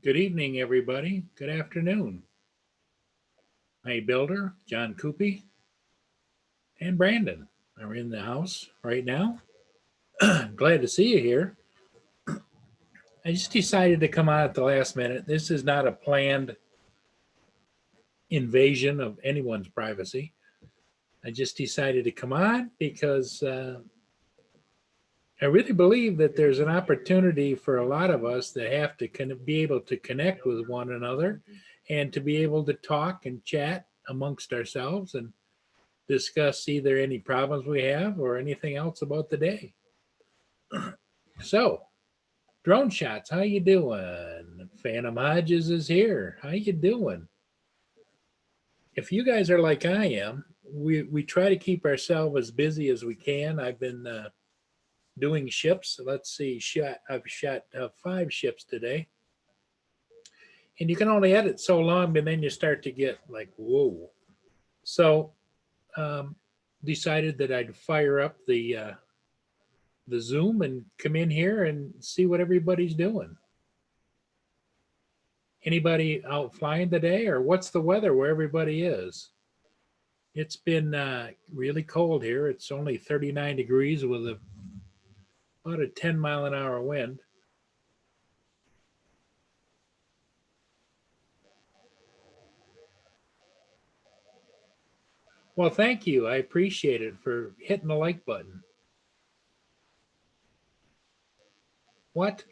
Good evening, everybody. Good afternoon. May Builder, John Coopy, and Brandon are in the house right now. Glad to see you here. I just decided to come on at the last minute. This is not a planned invasion of anyone's privacy. I just decided to come on because I really believe that there's an opportunity for a lot of us that have to be able to connect with one another and to be able to talk and chat amongst ourselves and discuss either any problems we have or anything else about the day. So, drone shots, how you doing? Phantom Hodges is here. How you doing? If you guys are like I am, we try to keep ourselves as busy as we can. I've been doing ships. Let's see, I've shot 5 ships today, and you can only edit so long, but then you start to get like whoa. So, um, decided that I'd fire up the Zoom and come in here and see what everybody's doing. Anybody out flying today, or what's the weather where everybody is? It's been really cold here. It's only 39 degrees with about a 10-mile-an-hour wind. Well, thank you. I appreciate it for hitting the like button. What?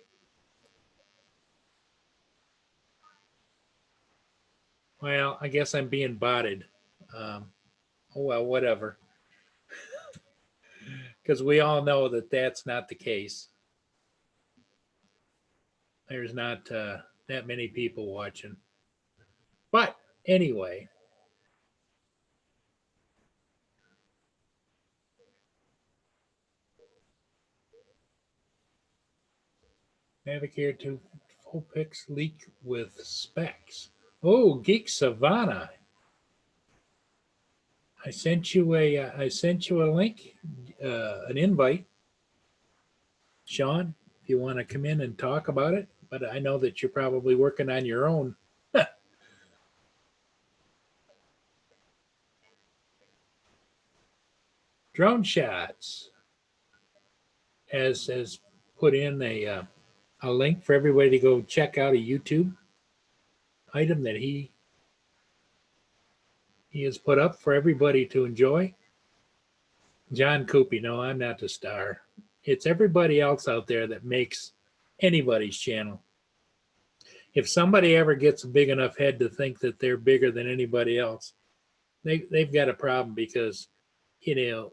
Well, I guess I'm being botted. Um, oh, well, whatever. Because we all know that that's not the case. There's not that many people watching. But anyway, Navigator to full pics leak with specs. Oh, Geek Savannah. I sent you a link, an invite, Sean, if you want to come in and talk about it. But I know that you're probably working on your own. Drone shots has put in a link for everybody to go check out a YouTube item that he has put up for everybody to enjoy. John Coopy, no, I'm not the star. It's everybody else out there that makes anybody's channel. If somebody ever gets a big enough head to think that they're bigger than anybody else, they've got a problem because, you know,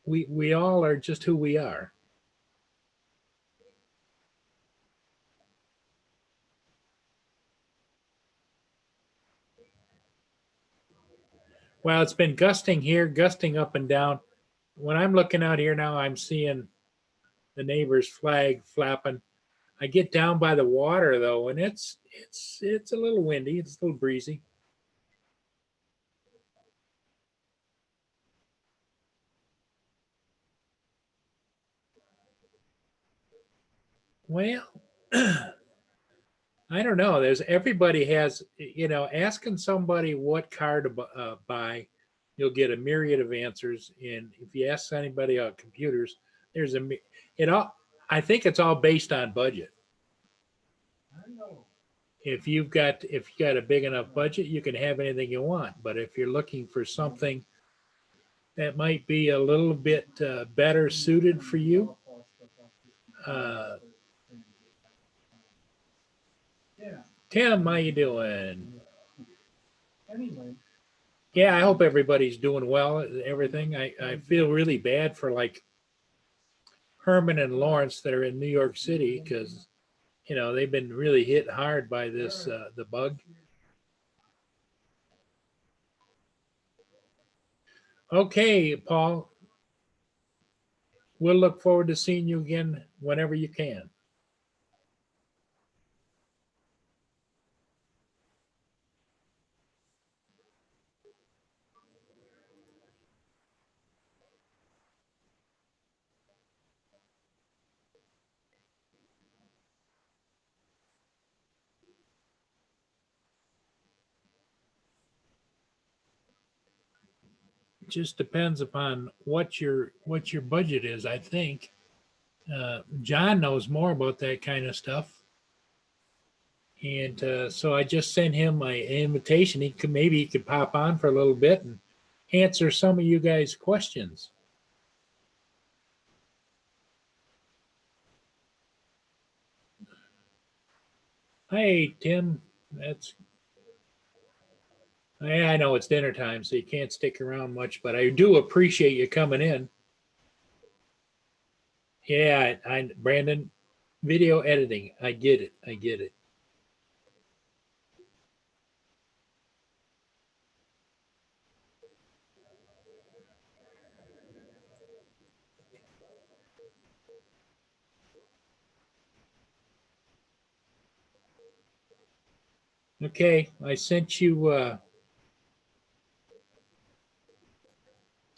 we all are just who we are. Well, it's been gusting here, gusting up and down. When I'm looking out here now, I'm seeing the neighbor's flag flapping. I get down by the water though, and it's a little windy. It's a little breezy. Well, I don't know. There's everybody has, asking somebody what car to buy, you'll get a myriad of answers. And if you ask anybody on computers, there's it all. I think it's all based on budget. If you got a big enough budget, you can have anything you want. But if you're looking for something that might be a little bit better suited for you, uh, Tim, how you doing? Yeah, I hope everybody's doing well. Everything. I feel really bad for like Herman and Lawrence that are in New York City because they've been really hit hard by this the bug. Okay, Paul. We'll look forward to seeing you again whenever you can. just depends upon what your budget is, I think. John knows more about that kind of stuff. And so I just sent him my invitation. Maybe he could pop on for a little bit and answer some of you guys' questions. Hey, Tim. I know it's dinner time, so you can't stick around much, but I do appreciate you coming in. Yeah, Brandon, video editing. I get it. I get it. Okay, I sent you,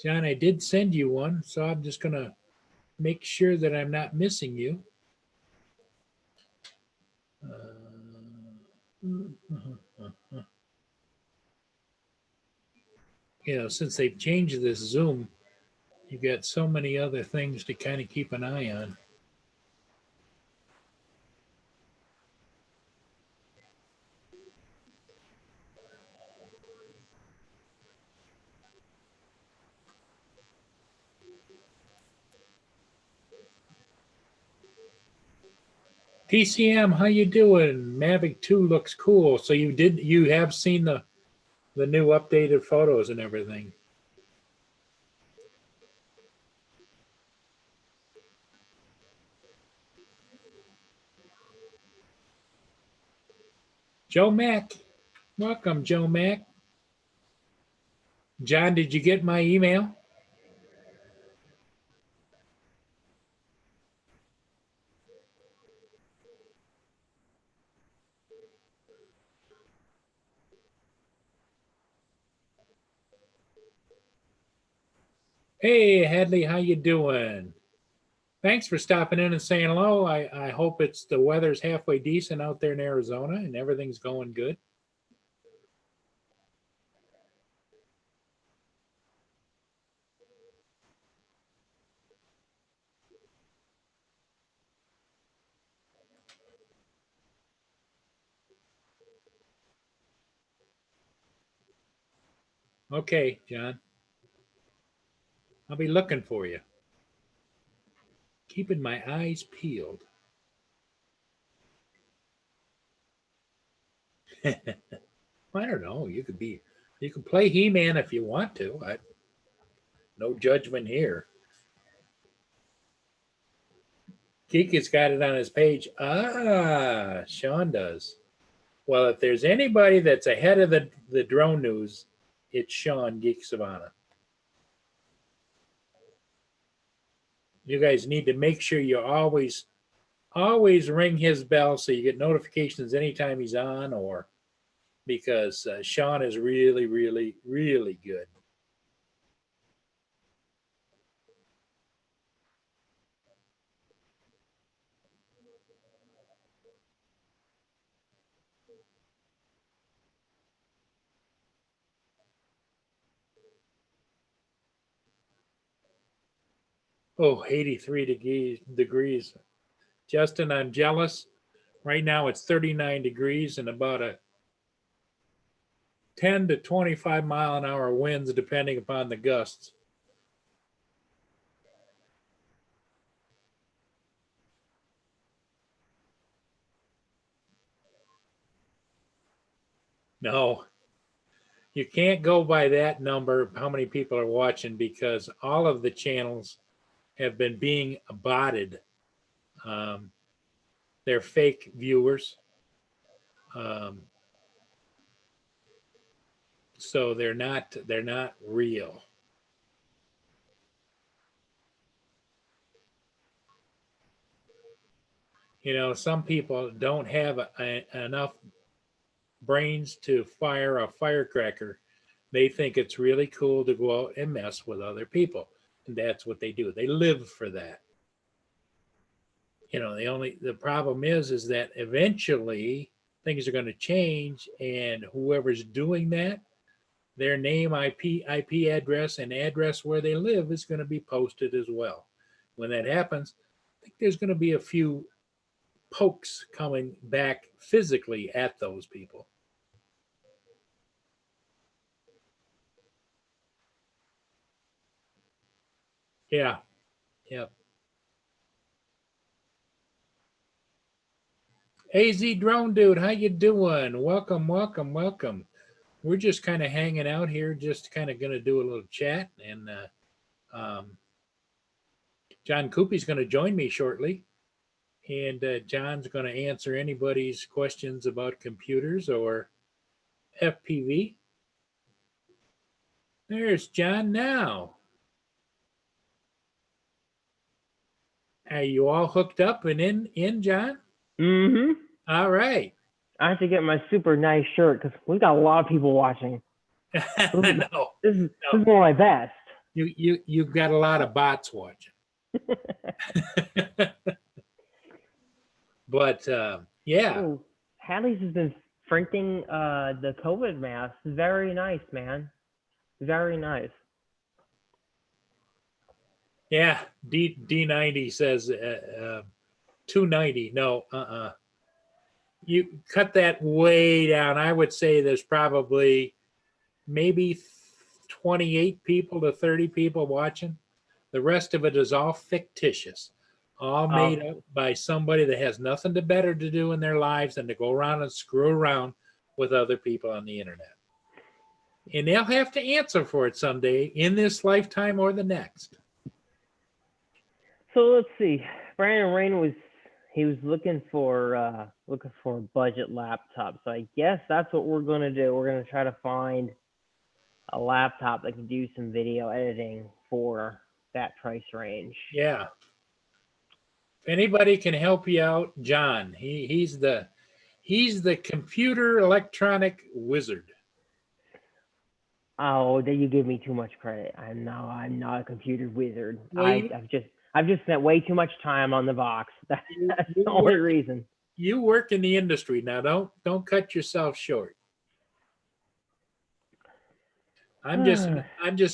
John, I did send you one, so I'm just going to make sure that I'm not missing you. Since they've changed this Zoom, you've got so many other things to kind of keep an eye on. TCM, how you doing? Mavic 2 looks cool. So you have seen the new updated photos and everything. Joe Mack, welcome, Joe Mack. John, did you get my email? Hey, Hadley, how you doing? Thanks for stopping in and saying hello. I hope the weather's halfway decent out there in Arizona and everything's going good. Okay, John. I'll be looking for you. Keeping my eyes peeled. I don't know. You could play He-Man if you want to. No judgment here. Geek has got it on his page. Sean does. Well, if there's anybody that's ahead of the drone news, it's Sean, Geek Savannah. You guys need to make sure you always ring his bell so you get notifications anytime he's on, or because Sean is really, really, really good. Oh, 83 degrees. Justin, I'm jealous. Right now it's 39 degrees and about a 10 to 25 mile an hour winds depending upon the gusts. No, you can't go by that number, how many people are watching, because all of the channels have been being botted. They're fake viewers. So they're not real. Some people don't have enough brains to fire a firecracker. They think it's really cool to go out and mess with other people, and that's what they do. They live for that. The problem is that eventually things are going to change, and whoever's doing that their name, IP address, and address where they live is going to be posted as well. When that happens, I think there's going to be a few pokes coming back physically at those people. Yeah. Yep. AZ Drone Dude, how you doing? Welcome, welcome, welcome. We're just kind of hanging out here, just kind of going to do a little chat. And John Coopy's going to join me shortly. And John's going to answer anybody's questions about computers or FPV. There's John now. Are you all hooked up and in John? Mm-hmm. All right. I have to get my super nice shirt because we've got a lot of people watching. No, this is one of my best. You've got a lot of bots watching. But yeah. Oh, Hadley's has been printing the COVID mask. Very nice, man. Very nice. Yeah, D90 says 290. No, you cut that way down. I would say there's probably maybe 28 people to 30 people watching. The rest of it is all fictitious, all made up by somebody that has nothing better to do in their lives than to go around and screw around with other people on the internet. And they'll have to answer for it someday in this lifetime or the next. So let's see. Brandon Rain was looking for a budget laptop. So I guess that's what we're gonna do. We're gonna try to find a laptop that can do some video editing for that price range. Yeah. If anybody can help you out, John. He's the computer electronic wizard. Oh, then you give me too much credit. I'm not a computer wizard. Well, I've just spent way too much time on the box. That's the only reason. You work in the industry now. Don't cut yourself short. I'm just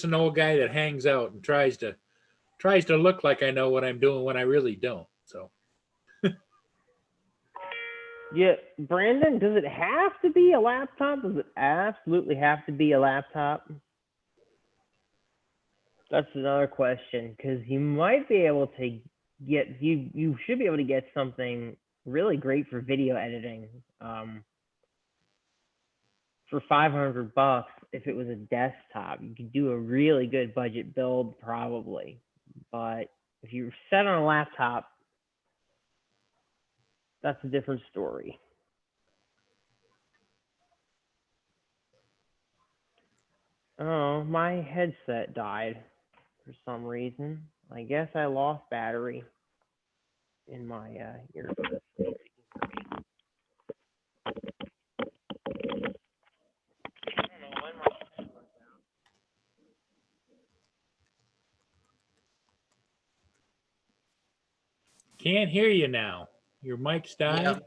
an old guy that hangs out and tries to look like I know what I'm doing when I really don't. So yeah, Brandon, does it have to be a laptop? Does it absolutely have to be a laptop? That's another question, because you might be able to get you should be able to get something really great for video editing for $500 if it was a desktop. You could do a really good budget build probably, but if you're set on a laptop, that's a different story. Oh, my headset died for some reason. I guess I lost battery in my earbuds. can't hear you now. Your mic's died. Yeah.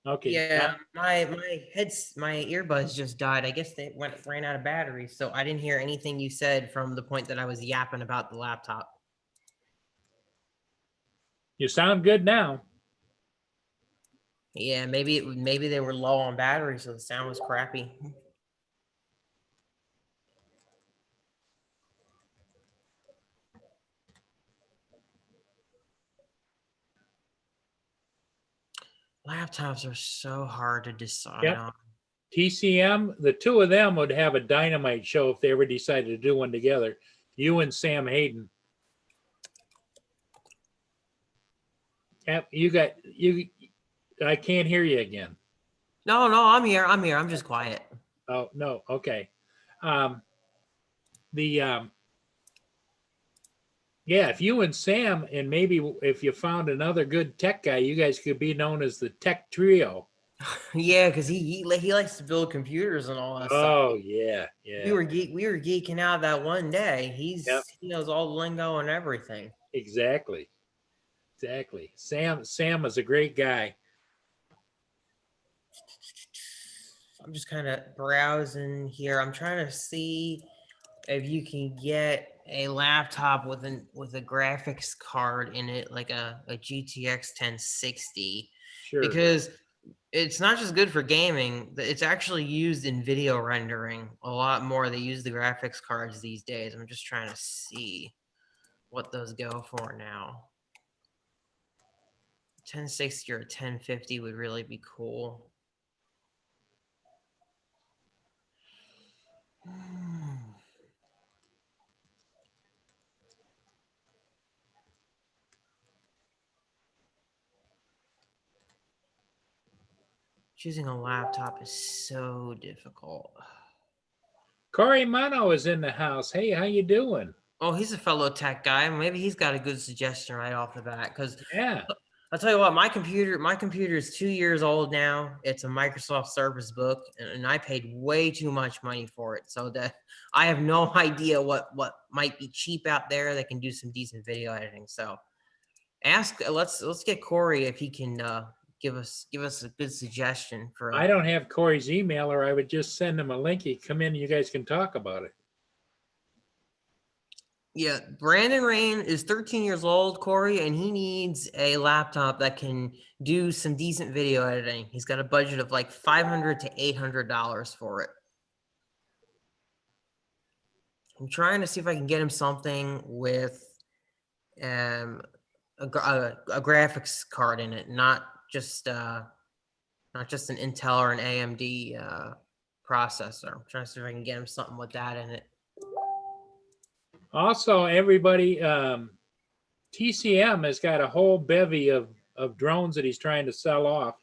Okay. Yeah, my earbuds just died. I guess they ran out of battery, so I didn't hear anything you said from the point that I was yapping about the laptop. You sound good now. Yeah, maybe they were low on battery, so the sound was crappy. Laptops are so hard to decide on. TCM, the two of them would have a dynamite show if they ever decided to do one together. You and Sam Hayden. Yep, I can't hear you again. No, I'm here. I'm just quiet. Oh, no. Okay. Yeah, if you and Sam, and maybe if you found another good tech guy, you guys could be known as the tech trio. Yeah, because he likes to build computers and all that stuff. Oh yeah. We were geeking out that one day. He knows all the lingo and everything. Exactly. Sam is a great guy. I'm just kind of browsing here. I'm trying to see if you can get a laptop with a graphics card in it, like a GTX 1060, Sure. because it's not just good for gaming, it's actually used in video rendering a lot more. They use the graphics cards these days. I'm just trying to see what those go for now. 1060 or 1050 would really be cool. Choosing a laptop is so difficult. Corey Mano is in the house. Hey, how you doing? Oh, he's a fellow tech guy. Maybe he's got a good suggestion right off the bat. Because Yeah. I'll tell you what, my computer is 2 years old now. It's a Microsoft Surface Book, and I paid way too much money for it. So that I have no idea what might be cheap out there that can do some decent video editing. So let's get Corey if he can give us a good suggestion for. I don't have Corey's email, or I would just send him a link. He come in and you guys can talk about it. Yeah, Brandon Rain is 13 years old, Corey, and he needs a laptop that can do some decent video editing. He's got a budget of like $500 to $800 for it. I'm trying to see if I can get him something with a graphics card in it, not just an Intel or an AMD processor. I'm trying to see if I can get him something with that in it. Also, everybody, TCM has got a whole bevy of drones that he's trying to sell off.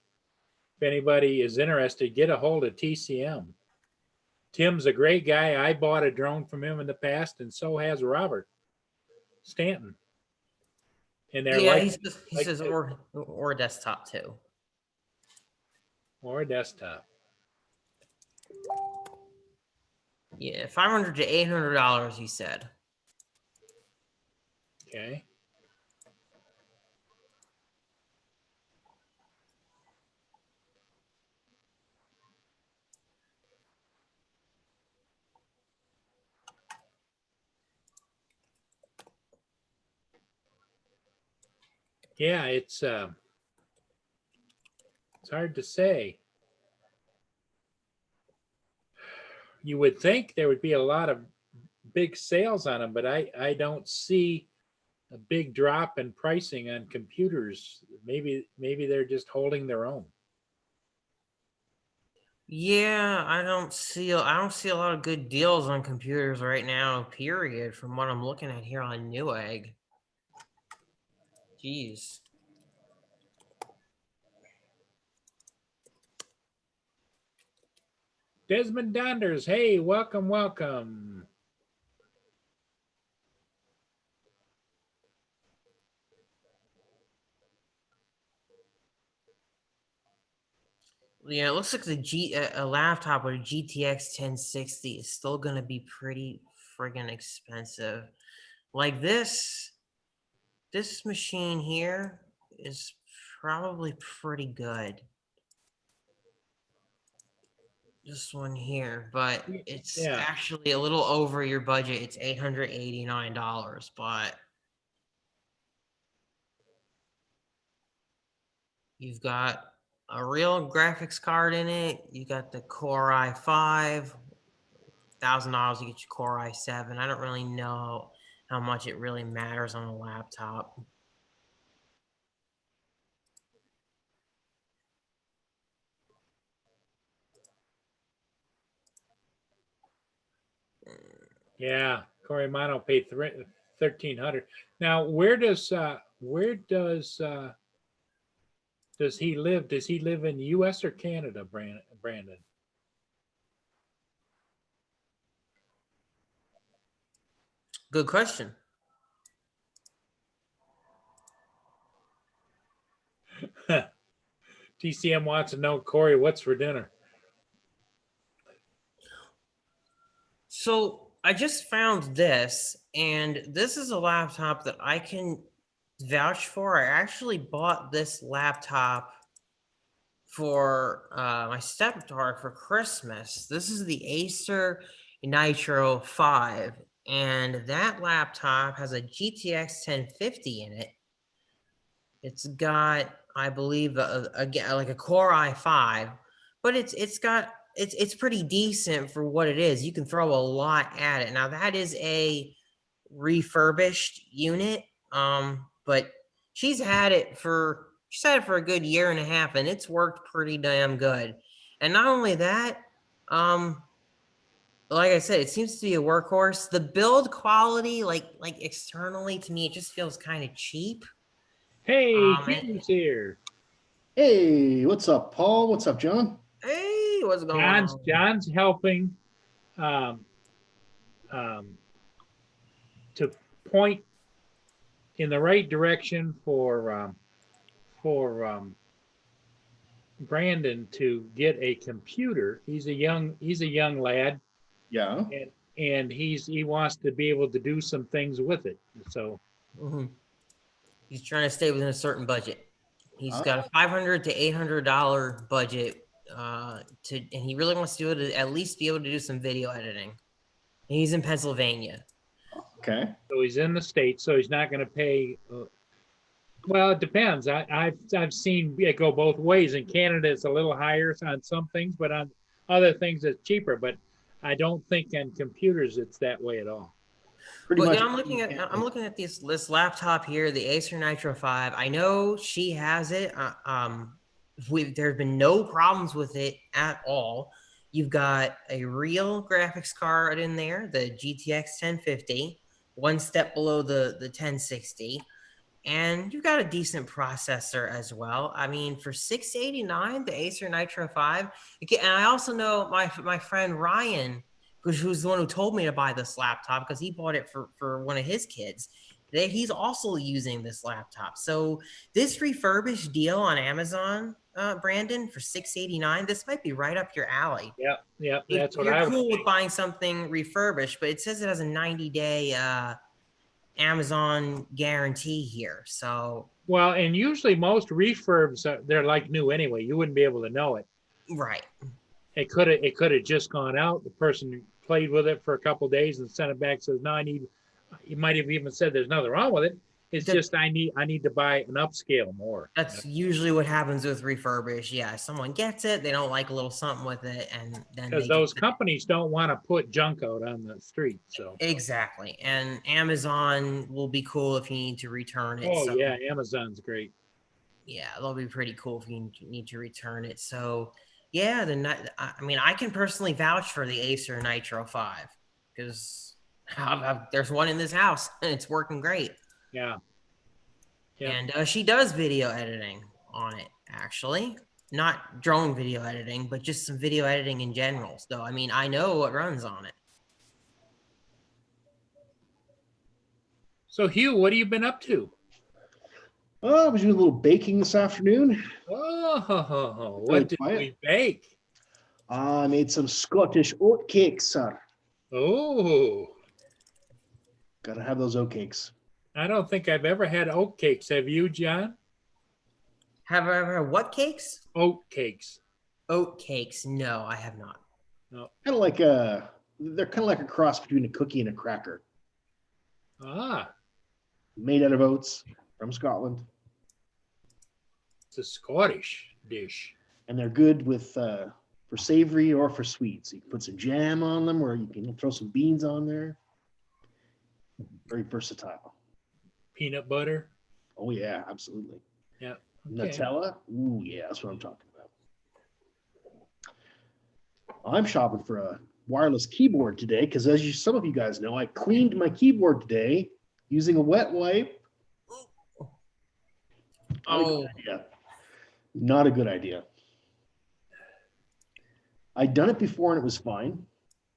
If anybody is interested, get a hold of TCM. Tim's a great guy. I bought a drone from him in the past, and so has Robert Stanton. And they're he says or desktop too. Or a desktop. Yeah, $500 to $800, he said. Okay. Yeah, it's hard to say. You would think there would be a lot of big sales on them, but I don't see a big drop in pricing on computers. Maybe they're just holding their own. Yeah, I don't see a lot of good deals on computers right now, period, from what I'm looking at here on Newegg. Jeez. Desmond Donders, hey, welcome. Yeah, it looks like a laptop with a GTX 1060 is still gonna be pretty friggin' expensive. Like this machine here is probably pretty good. This one here, but it's actually a little over your budget. It's $889, but you've got a real graphics card in it. You got the Core i5, $1,000. You get your Core i7. I don't really know how much it really matters on a laptop. Yeah, Corey Mano paid $1,300. Now, where does he live? Does he live in the U.S. or Canada, Brandon? Good question. TCM wants to know, Corey, what's for dinner? So I just found this, and this is a laptop that I can vouch for. I actually bought this laptop for my stepdaughter for Christmas. This is the Acer Nitro 5, and that laptop has a GTX 1050 in it. It's got, I believe, like a Core i5, but it's pretty decent for what it is. You can throw a lot at it. Now that is a refurbished unit, but she's had it for a good year and a half, and it's worked pretty damn good. And not only that, like I said, it seems to be a workhorse. The build quality, like externally to me, it just feels kind of cheap. Hey, And- Hugh's here. Hey, what's up, Paul? What's up, John? Hey, what's going on? John's helping um, to point in the right direction for Brandon to get a computer. He's a young lad, Yeah. and he wants to be able to do some things with it. So Mhm. He's trying to stay within a certain budget. He's Ah. got a $500 to $800 budget, and he really wants to do it, at least be able to do some video editing. And he's in Pennsylvania. Okay. he's in the States, so he's not going to pay. Well, it depends. I've seen it go both ways. In Canada, it's a little higher on some things, but on other things, it's cheaper. But I don't think on computers it's that way at all. Pretty Well, much. yeah, I'm looking at this laptop here, the Acer Nitro 5. I know she has it. There's been no problems with it at all. You've got a real graphics card in there, the GTX 1050, one step below the 1060, and you've got a decent processor as well. I mean, for $689, the Acer Nitro 5. And I also know my friend Ryan, who's the one who told me to buy this laptop because he bought it for one of his kids. He's also using this laptop. So this refurbished deal on Amazon, Brandon, for $689, this might be right up your alley. Yeah, that's what You're I was cool with thinking. buying something refurbished, but it says it has a 90-day Amazon guarantee here. So Well, and usually most refurbs they're like new anyway. You wouldn't be able to know it. right. It could have just gone out. The person played with it for a couple of days and sent it back. Says, no, I need. You might have even said there's nothing wrong with it. It's just I need to buy an upscale more. That's usually what happens with refurbish. Yeah, someone gets it, they don't like a little something with it, and then Because those companies don't want to put junk out on the street. So exactly. And Amazon will be cool if you need to return it. oh So, yeah, Amazon's great. yeah, they'll be pretty cool if you need to return it. So yeah, I mean, I can personally vouch for the Acer Nitro 5 because there's one in this house and it's working great. Yeah. Yeah. And she does video editing on it, actually. Not drone video editing, but just some video editing in general. So, I mean, I know what runs on it. So Hugh, what have you been up to? I was doing a little baking this afternoon. Oh, Really what did quiet. we bake? I made some Scottish oat cakes, sir. Oh, Gotta have those oat cakes. I don't think I've ever had oat cakes. Have you, John? Have I ever had what cakes? Oat cakes. Oat cakes. No, I have not. No. Kind of like they're kind of like a cross between a cookie and a cracker. Ah, Made out of oats from Scotland, it's a Scottish dish. and they're good with for savory or for sweet. So you can put some jam on them, or you can throw some beans on there. Very versatile. Peanut butter. Oh yeah, absolutely. Yeah. Okay. Nutella. Ooh yeah, that's what I'm talking about. I'm shopping for a wireless keyboard today because, as some of you guys know, I cleaned my keyboard today using a wet wipe. Oh, Not a good idea. I'd done it before and it was fine.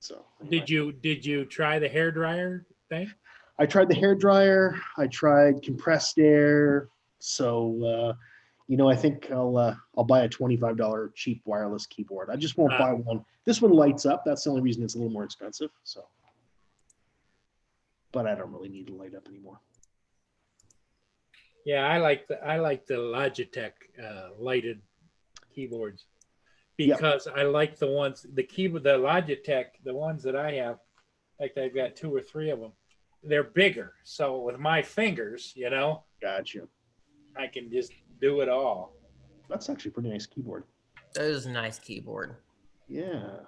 So anyway. Did you try the hair dryer thing? I tried the hair dryer. I tried compressed air. So I think I'll buy a $25 cheap wireless keyboard. I just won't buy one. This one lights up. That's the only reason it's a little more expensive. So, but I don't really need to light up anymore. Yeah, I like the Logitech lighted keyboards Yep. because I like the ones, the keyboard, the Logitech, the ones that I have, like I've got 2 or 3 of them. They're bigger. So with my fingers, you know, Gotcha. I can just do it all. That's actually a pretty nice keyboard. That is a nice keyboard. Yeah.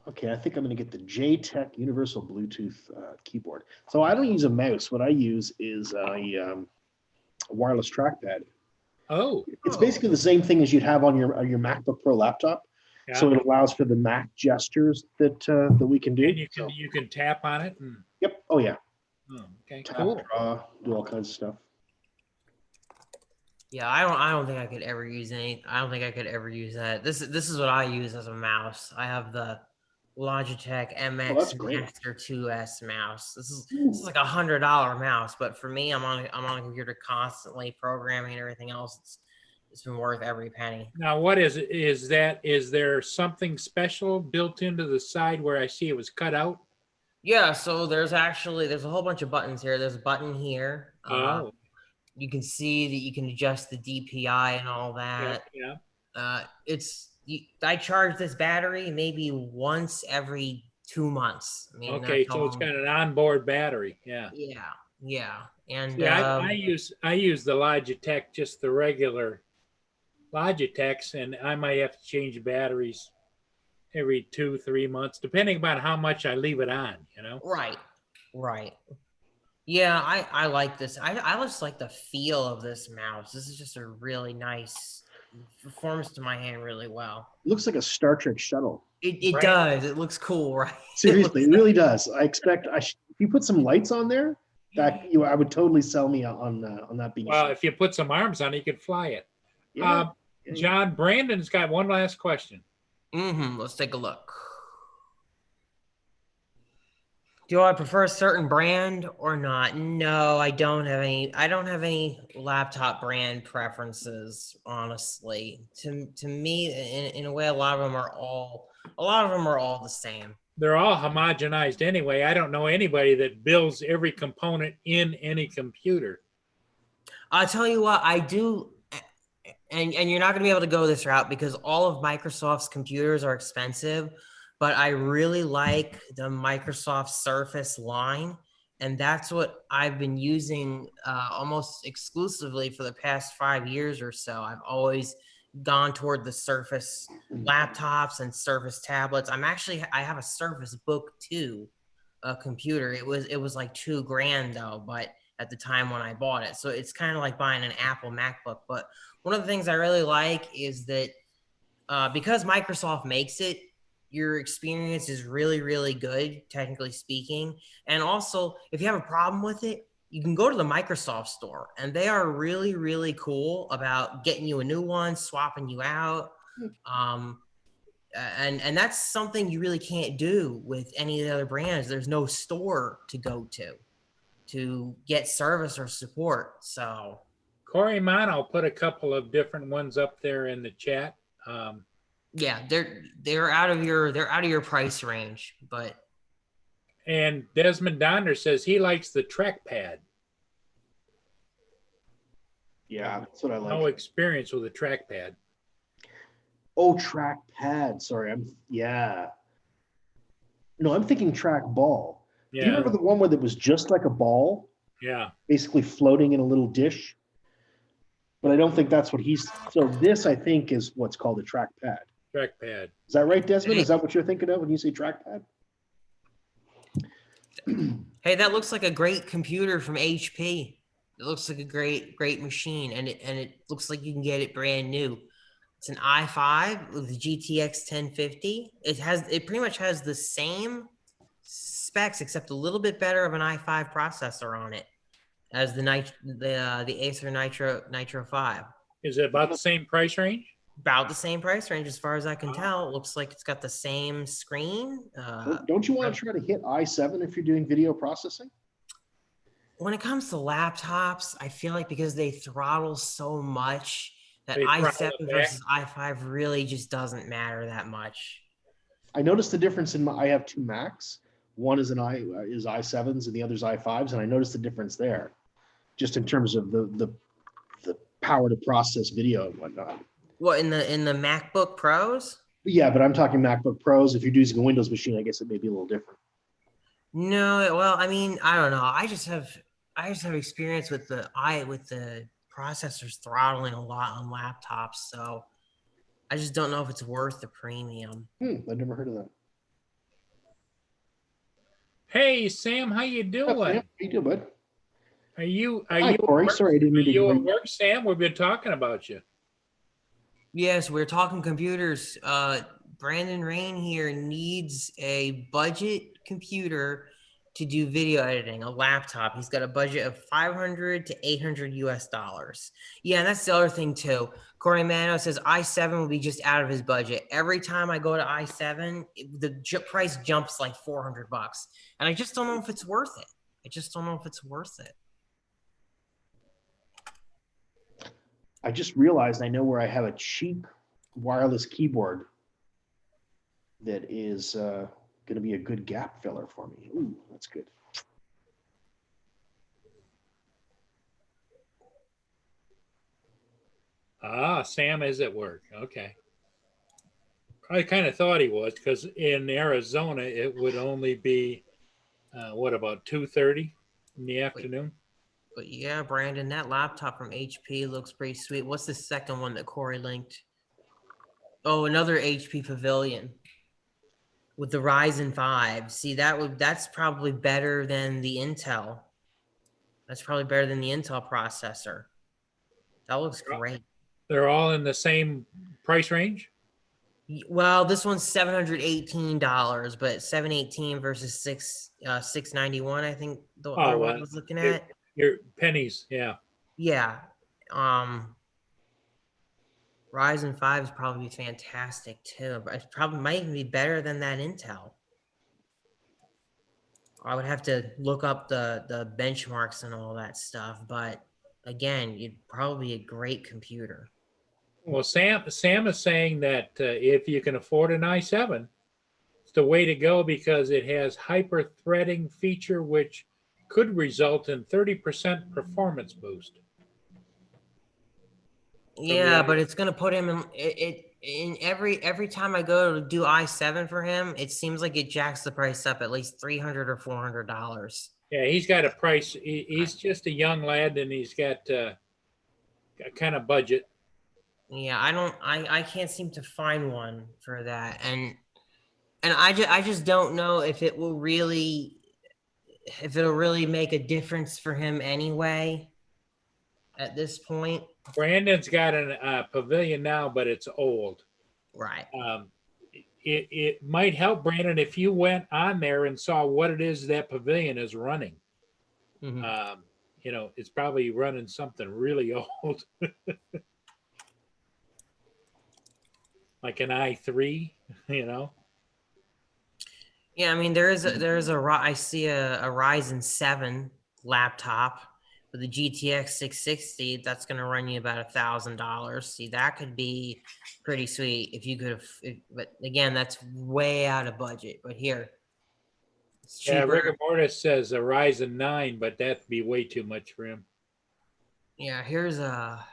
Okay, I think I'm going to get the JTech Universal Bluetooth keyboard. So I don't use a mouse. What I use is a wireless trackpad. Oh, It's basically the same thing as you'd have on your MacBook Pro laptop. yeah. So it allows for the Mac gestures that we can do. And you So, can tap on it. And, yep. Oh yeah. okay, Tap, cool. draw, do all kinds of stuff. Yeah, I don't think I could ever use I don't think I could ever use that. This is what I use as a mouse. I have the Logitech that's MX great. Master 2S mouse. This is Ooh. like $100 mouse, but for me, I'm on a computer constantly programming and everything else. It's been worth every penny. Now, what is it? Is there something special built into the side where I see it was cut out? Yeah, so there's a whole bunch of buttons here. There's a button here. Oh, You can see that you can adjust the DPI and all yeah, that. yeah. I charge this battery maybe once every 2 months. I mean, Okay, that's so it's all- got an onboard battery. Yeah. yeah. And Yeah, I use the Logitech, just the regular Logitechs, and I might have to change batteries every 2-3 months, depending upon how much I leave it on. You know. right. Yeah, I like this. I just like the feel of this mouse. This is just a really nice, performs to my hand really well. It looks like a Star Trek shuttle. It Right. does. It looks cool, right? Seriously, it really does. I expect if you put some lights on there, I would totally sell me on that being. Well, if you put some arms on it, you could fly it. yeah. John, Brandon's got one last question. Let's take a look. Do I prefer a certain brand or not? No, I don't have any. I don't have any laptop brand preferences, honestly. To me, in a way, a lot of them are all the same. They're all homogenized anyway. I don't know anybody that builds every component in any computer. I'll tell you what, I do, and you're not going to be able to go this route because all of Microsoft's computers are expensive, but I really like the Microsoft Surface line, and that's what I've been using almost exclusively for the past 5 years or so. I've always gone toward the Surface laptops and Surface tablets. I have a Surface Book 2 computer. It was like $2,000 though, but at the time when I bought it. So it's kind of like buying an Apple MacBook. But one of the things I really like is that because Microsoft makes it, your experience is really, really good, technically speaking. And also, if you have a problem with it, you can go to the Microsoft store, and they are really, really cool about getting you a new one, swapping you out. And that's something you really can't do with any of the other brands. There's no store to go to get service or support. So Corey Mon, I'll put a couple of different ones up there in the chat. yeah, they're out of your price range, but And Desmond Donner says he likes the trackpad. Yeah, that's what I like. No experience with a trackpad. Oh, trackpad. Sorry, No, I'm thinking trackball. Do you Yeah, remember the one where it was just like a ball, yeah. basically floating in a little dish? But I don't think that's what he's. So this, I think, is what's called a trackpad. Trackpad. Is that right, Desmond? Is that what you're thinking of when you say trackpad? hey, that looks like a great computer from HP. It looks like a great machine, and it looks like you can get it brand new. It's an i5 with the GTX 1050. It pretty much has the same specs except a little bit better of an i5 processor on it as the Acer Nitro 5. Is it about the same price range? About the same price range as far as I can tell. It looks like it's got the same screen. Don't you want to try to hit i7 if you're doing video processing? When it comes to laptops, I feel like because they throttle so much that They throttle i7 it back. versus i5 really just doesn't matter that much. I noticed the difference I have two Macs. One is is i7s and the other's i5s, and I noticed the difference there, just in terms of the power to process video and whatnot. What in the MacBook Pros? Yeah, but I'm talking MacBook Pros. If you're using a Windows machine, I guess it may be a little different. No, well, I mean, I don't know. I just have experience with the processors throttling a lot on laptops, so I just don't know if it's worth the premium. I've never heard of that. Hey, Sam, how you doing? How you doing, bud? Are you Hi, at Corey. work? Sorry, I didn't Are mean to. you at work, Sam? We've been talking about you. Yes, we're talking computers. Brandon Rain here needs a budget computer to do video editing, a laptop. He's got a budget of 500 to 800 US dollars. Yeah, and that's the other thing too. Corey Mano says i7 will be just out of his budget. Every time I go to i7, the price jumps like 400 bucks. And I just don't know if it's worth it. I just realized I know where I have a cheap wireless keyboard that is going to be a good gap filler for me. Ooh, that's good. Ah, Sam is at work. Okay. I kind of thought he was because in Arizona it would only be what about 2:30 in the afternoon? But yeah, Brandon, that laptop from HP looks pretty sweet. What's the second one that Corey linked? Oh, another HP Pavilion with the Ryzen 5. See, that's probably better than the Intel. That's probably better than the Intel processor. That looks great. They're all in the same price range? Well, this one's $718, but $718 versus $691, I think the other one I was looking at. Your pennies, yeah. Yeah. Ryzen 5 is probably fantastic too, but it probably might even be better than that Intel. I would have to look up the benchmarks and all that stuff, but again, you'd probably be a great computer. Well, Sam is saying that if you can afford an i7, it's the way to go because it has hyper-threading feature, which could result in 30% performance boost. Yeah, but it's gonna put him in every time I go to do i7 for him, it seems like it jacks the price up at least $300 or $400. Yeah, he's got a price. He's just a young lad, and he's got a kind of budget. Yeah, I can't seem to find one for that, and I just don't know if it'll really make a difference for him anyway. At this point, Brandon's got a Pavilion now, but it's old. right? It might help Brandon if you went on there and saw what it is that Pavilion is running. Mm-hmm. It's probably running something really old. Like an i3, Yeah, I mean I see a Ryzen 7 laptop with a GTX 660. That's going to run you about $1,000. See, that could be pretty sweet if you could. But again, that's way out of budget. But here, it's cheaper. Yeah, Rigor Mortis says a Ryzen 9, but that'd be way too much for him. Yeah, here's a.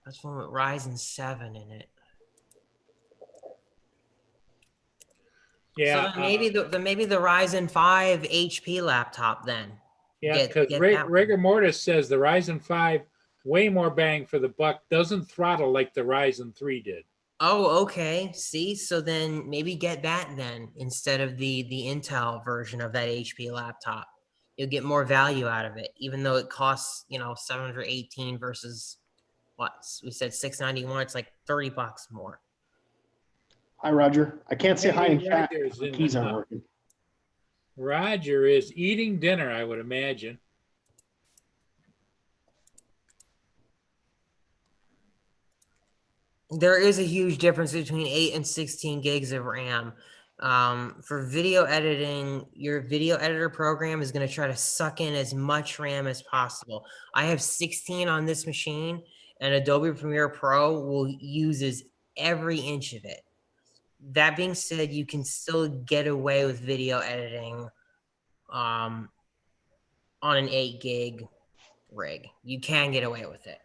That's one with Ryzen 7 in it. Yeah, so maybe the Ryzen 5 HP laptop then. Yeah, because Rigor Mortis says the Ryzen 5 way more bang for the buck, doesn't throttle like the Ryzen 3 did. Oh, okay. See, so then maybe get that then instead of the Intel version of that HP laptop. You'll get more value out of it, even though it costs $718 versus what we said $691. It's like $30 more. Hi, Roger. I can't say hi in chat. Roger's Keys aren't working. Roger is eating dinner, I would imagine. There is a huge difference between 8 and 16 gigs of RAM. For video editing, your video editor program is going to try to suck in as much RAM as possible. I have 16 on this machine, and Adobe Premiere Pro uses every inch of it. That being said, you can still get away with video editing on an 8 gig rig. You can get away with it.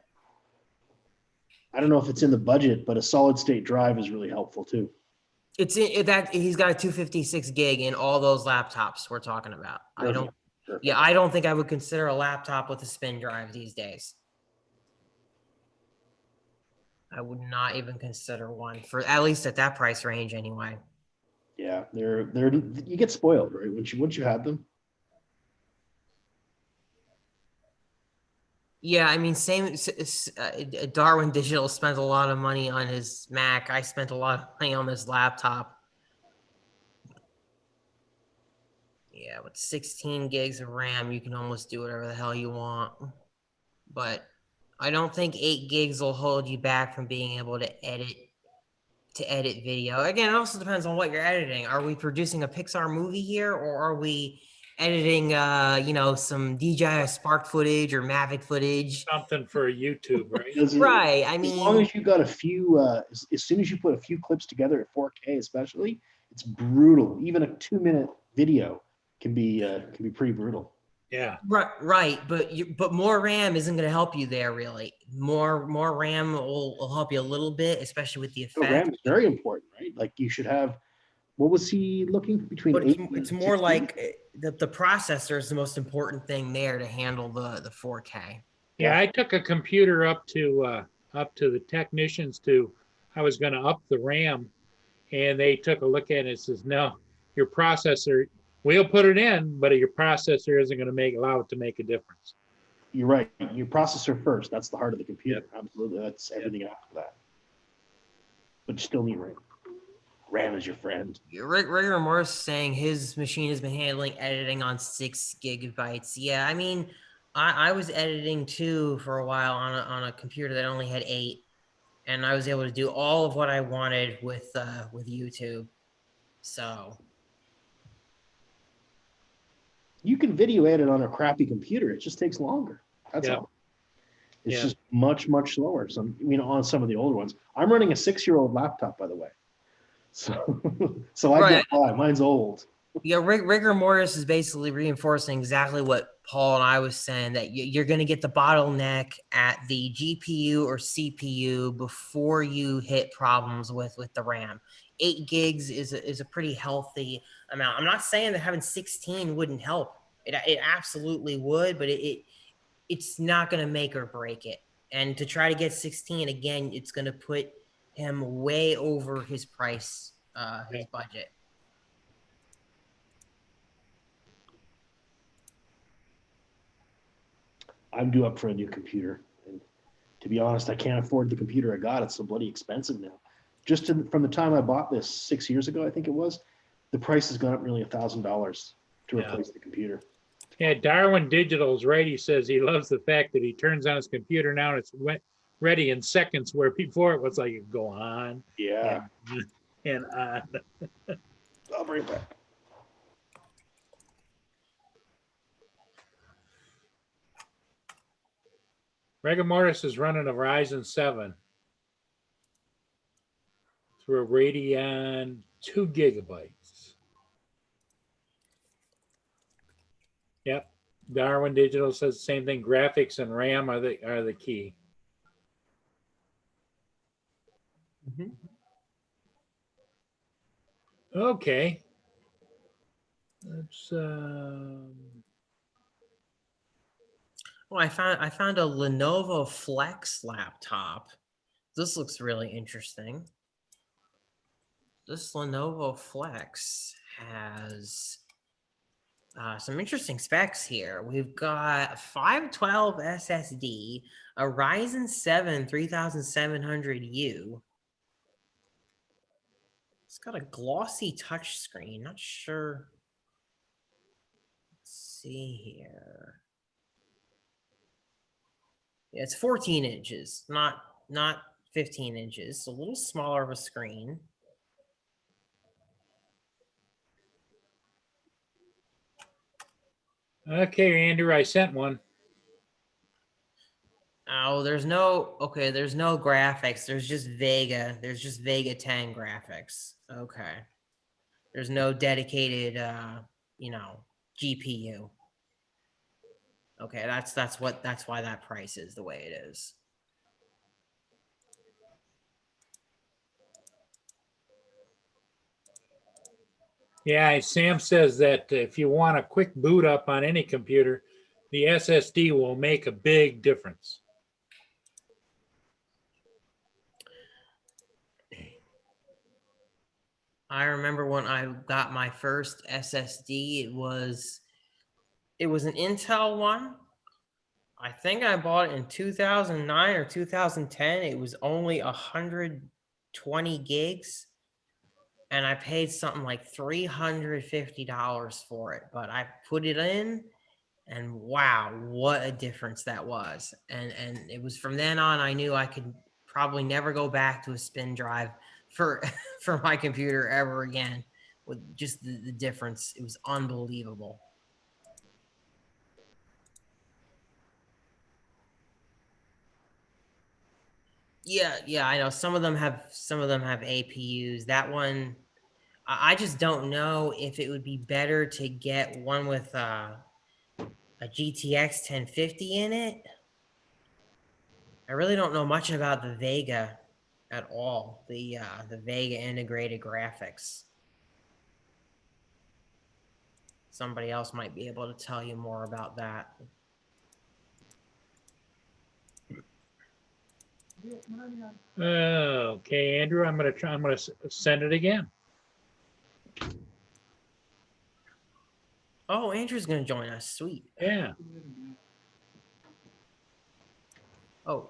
I don't know if it's in the budget, but a solid state drive is really helpful too. It's in that he's got a 256 gig in all those laptops we're talking about. I don't. Perfect. Yeah, I don't think I would consider a laptop with a spin drive these days. I would not even consider one for at least at that price range anyway. Yeah, they're you get spoiled, right? Once you have them. Yeah, I mean, Darwin Digital spent a lot of money on his Mac. I spent a lot of money on this laptop. Yeah, with 16 gigs of RAM, you can almost do whatever the hell you want. But I don't think 8 gigs will hold you back from being able to edit video. Again, it also depends on what you're editing. Are we producing a Pixar movie here, or are we editing some DJI Spark footage or Mavic footage? Something for YouTube, right? Right. I As long mean, as you got a few, as soon as you put a few clips together at 4K, especially, it's brutal. Even a 2-minute video can be pretty brutal. Yeah. right, but more RAM isn't going to help you there really. More RAM will help you a little bit, especially with the So effect. RAM is very important, right? Like you should have. What was he looking between? But 8 it's and more 16? like the processor is the most important thing there to handle the 4K. Yeah, I took a computer up to the technicians I was going to up the RAM, and they took a look at it and says, no, your processor, we'll put it in, but your processor isn't going to allow it to make a difference. You're right. Your processor first. That's the heart of the computer. Absolutely. That's everything after that. But you still need RAM. RAM is your friend. Rigor Morris saying his machine has been handling editing on 6 gigabytes. Yeah, I mean, I was editing too for a while on a computer that only had 8, and I was able to do all of what I wanted with YouTube. So You can video edit on a crappy computer. It just takes longer. That's Yeah. all. It's Yeah. just much, much slower. On some of the older ones. I'm running a 6-year-old laptop, by the way. So, I Right. get by. Mine's old. yeah, Rigor Mortis is basically reinforcing exactly what Paul and I was saying, that you're going to get the bottleneck at the GPU or CPU before you hit problems with the RAM. 8 gigs is a pretty healthy amount. I'm not saying that having 16 wouldn't help. It absolutely would, but it's not going to make or break it. And to try to get 16 again, it's going to put him way over his price, his budget. I'm due up for a new computer. And to be honest, I can't afford the computer I got. It's so bloody expensive now. From the time I bought this 6 years ago, I think it was, the price has gone up nearly $1,000 to Yeah. replace the computer. Yeah, Darwin Digital's right. He says he loves the fact that he turns on his computer now and it's ready in seconds, where before it was like it go on Yeah. and on. I'll bring it back. Rigor Mortis is running a Ryzen 7 through a Radeon 2 gigabytes. Yep. Darwin Digital says the same thing. Graphics and RAM are the key. Mm-hmm. Okay. Let's Well, I found a Lenovo Flex laptop. This looks really interesting. This Lenovo Flex has some interesting specs here. We've got 512 SSD, a Ryzen 7 3700U. It's got a glossy touchscreen. Not sure. Let's see here. Yeah, it's 14 inches, not 15 inches. A little smaller of a screen. okay, Andrew, I sent one. Oh, there's no graphics. There's just Vega. There's just Vega 10 graphics. Okay. There's no dedicated GPU. Okay, that's why that price is the way it is. Yeah, Sam says that if you want a quick boot up on any computer, the SSD will make a big difference. I remember when I got my first SSD, it was an Intel one. I think I bought it in 2009 or 2010. It was only 120 gigs, and I paid something like $350 for it. But I put it in, and wow, what a difference that was. And it was from then on I knew I could probably never go back to a spin drive for for my computer ever again. With just the difference, it was unbelievable. Yeah, I know some of them have APUs. That one, I just don't know if it would be better to get one with a GTX 1050 in it. I really don't know much about the Vega at all. The Vega integrated graphics. Somebody else might be able to tell you more about that. Okay, Andrew, I'm gonna send it again. Oh, Andrew's gonna join us. Sweet. Yeah. Oh.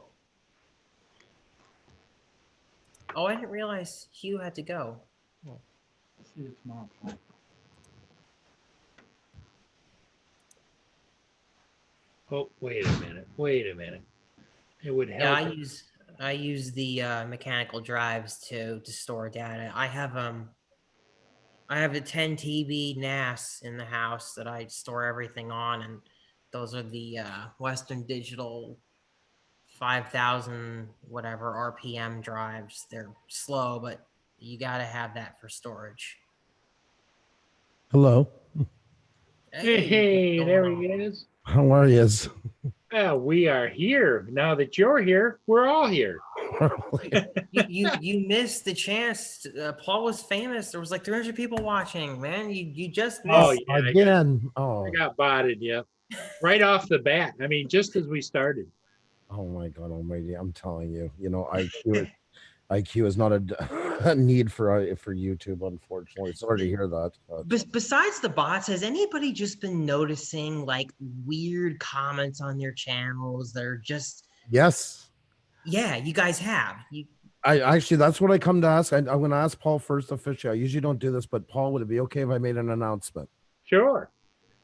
Oh, I didn't realize Hugh had to go. See you tomorrow, Paul. Oh, wait a minute. Wait a minute. It would Yeah, help. I use the mechanical drives to store data. I have a 10 TB NAS in the house that I store everything on, and those are the Western Digital 5000 whatever RPM drives. They're slow, but you got to have that for storage. Hello. Hey, what's there going he on? is. How are you? Well, we are here. Now that you're here, we're all here. You missed the chance. Paul was famous. There was like 300 people watching. Man, you just Oh, missed. yeah, Again. Oh. I got botted, yeah. Right off the bat. I mean, just as we started. Oh my God Almighty! I'm telling you, IQ is not a need for YouTube. Unfortunately, sorry to hear that. Besides the bots, has anybody just been noticing like weird comments on their channels? They're just Yes. Yeah, you guys have. I actually, that's what I come to ask. I'm going to ask Paul first officially. I usually don't do this, but Paul, would it be okay if I made an announcement? Sure.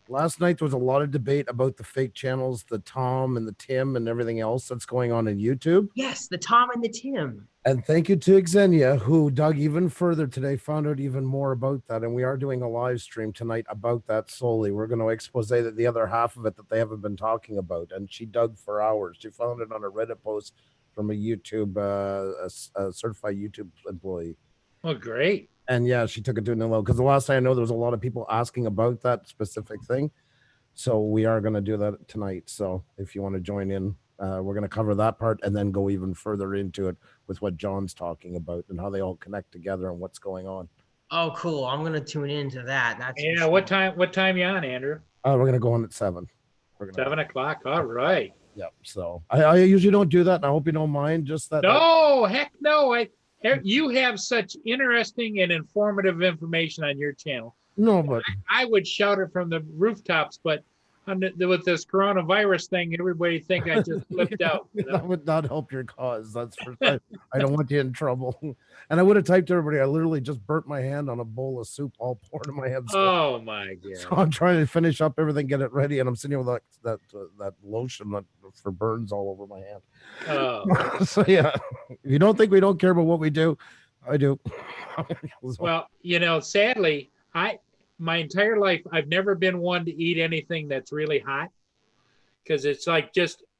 Last night there was a lot of debate about the fake channels, the Tom and the Tim and everything else that's going on in YouTube. Yes, the Tom and the Tim. And thank you to Xenia, who dug even further today, found out even more about that. And we are doing a live stream tonight about that solely. We're going to expose that the other half of it that they haven't been talking about. And she dug for hours. She found it on a Reddit post from a YouTube, a certified YouTube employee. Oh, great. And yeah, she took it to another level because the last thing I know, there was a lot of people asking about that specific thing. So we are going to do that tonight. So if you want to join in, we're going to cover that part and then go even further into it with what John's talking about and how they all connect together and what's going on. Oh, cool. I'm going to tune into that. That's Yeah. What time you on, Andrew? We're going to go on at 7. 7 o'clock. All right. Yep. So I usually don't do that. And I hope you don't mind. Just that. No, heck no. You have such interesting and informative information on your channel. No, but I would shout it from the rooftops, but with this coronavirus thing, everybody think I just flipped out. You know? that would not help your cause. That's for sure. I don't want you in trouble. And I would have typed to everybody. I literally just burnt my hand on a bowl of soup, all poured in my head. Oh my God! So I'm trying to finish up everything, get it ready, and I'm sitting here with that lotion for burns all over my hand. Oh. So yeah, if you don't think we don't care about what we do, I do. Well, sadly, my entire life, I've never been one to eat anything that's really hot because it's like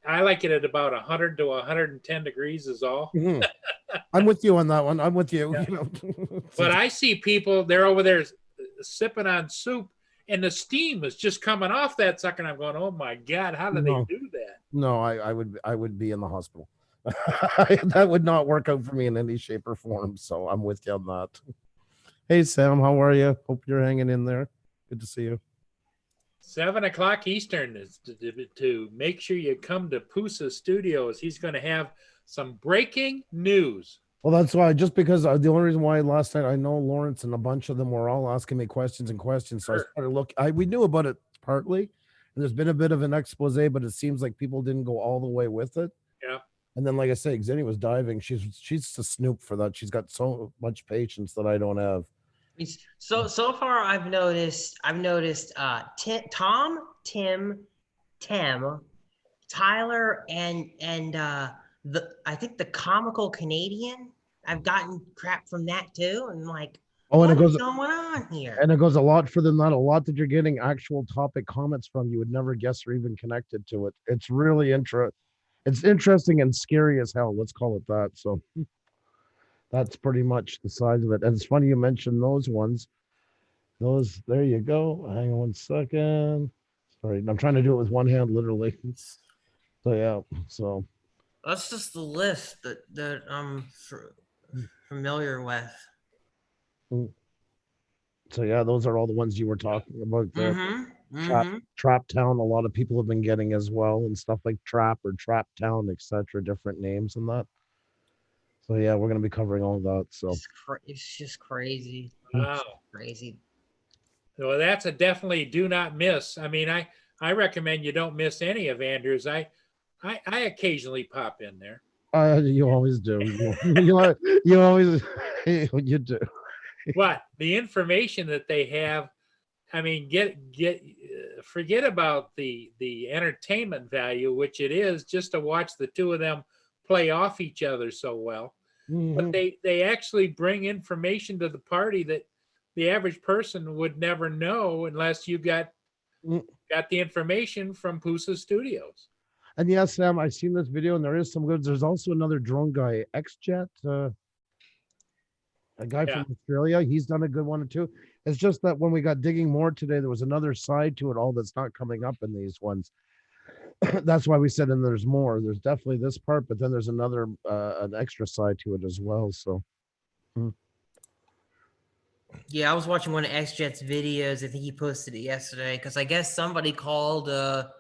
I like it at about 100 to 110 degrees is all. Mm-hmm. I'm with you on that one. I'm with you. Yeah. But I see people, they're over there sipping on soup and the steam was just coming off that sucker. And I'm going, oh my God, how did No. they do that? No, I would be in the hospital. That would not work out for me in any shape or form. So I'm with you on that. Hey Sam, how are you? Hope you're hanging in there. Good to see you. 7 o'clock Eastern is to make sure you come to Pusa Studios. He's going to have some breaking news. Well, that's why. Just because the only reason why last night I know Lawrence and a bunch of them were all asking me questions and questions. So I Sure. started look. We knew about it partly, and there's been a bit of an expose, but it seems like people didn't go all the way with it. Yeah. And then, like I say, Xenia was diving. She's a snoop for that. She's got so much patience that I don't have. So far I've noticed Tom, Tim, Tyler, and I think the comical Canadian. I've gotten crap from that too, and like, Oh, and what it goes is going on here? and it goes a lot further than that. A lot that you're getting actual topic comments from you would never guess are even connected to it. It's really it's interesting and scary as hell. Let's call it that. So that's pretty much the size of it. And it's funny you mentioned those ones. Those, there you go. Hang on 1 second. Sorry, I'm trying to do it with one hand, literally. So yeah, so That's just the list that I'm familiar with. so yeah, those are all the ones you were talking about there. Mm-hmm. Trap Town, a lot of people have been getting as well, and stuff like Trap or Trap Town, etc. Different names and that. So yeah, we're gonna be covering all that. So It's just crazy. Wow. Crazy. So that's a definitely do not miss. I mean, I recommend you don't miss any of Andrew's. I occasionally pop in there. you always do. You always you do. But the information that they have, I mean, forget about the entertainment value, which it is just to watch the two of them play off each other so well. But Mhm. they actually bring information to the party that the average person would never know unless you got Mm. the information from Pusa Studios. And yes, Sam, I've seen this video, and there is some goods. There's also another drone guy, XJet, a guy Yeah. from Australia. He's done a good one too. It's just that when we got digging more today, there was another side to it all that's not coming up in these ones. That's why we said, and there's more. There's definitely this part, but then there's another, an extra side to it as well. So, Yeah, I was watching one of XJet's videos. I think he posted it yesterday because I guess somebody called the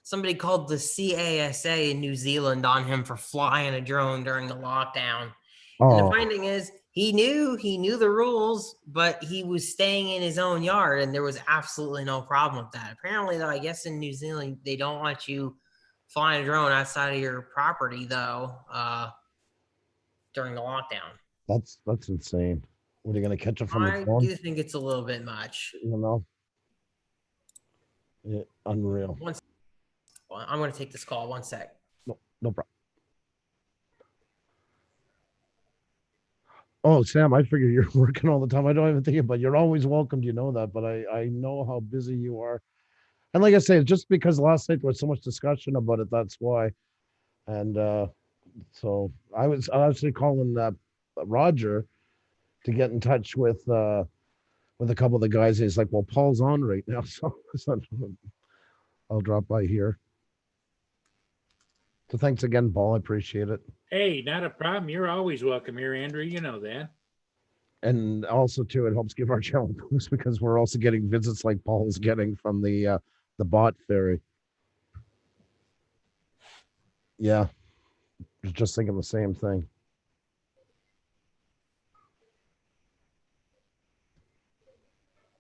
CASA in New Zealand on him for flying a drone during the lockdown. And the oh, funny thing is, he knew the rules, but he was staying in his own yard, and there was absolutely no problem with that. Apparently, though, I guess in New Zealand they don't want you flying a drone outside of your property, though, during the lockdown. that's insane. What are you gonna catch it from I the phone? do think it's a little bit much. You know, yeah, unreal. Well, I'm going to take this call. 1 sec. No problem. Oh, Sam, I figure you're working all the time. I don't even think about. You're always welcome. You know that, but I know how busy you are. And like I say, just because last night there was so much discussion about it, that's why. And so I was actually calling Roger to get in touch with a couple of the guys. He's like, "Well, Paul's on right now, so I'll drop by here." So thanks again, Paul. I appreciate it. Hey, not a problem. You're always welcome here, Andrew. You know that. And also too, it helps give our channel a boost because we're also getting visits like Paul's getting from the bot fairy. Yeah, was just thinking the same thing.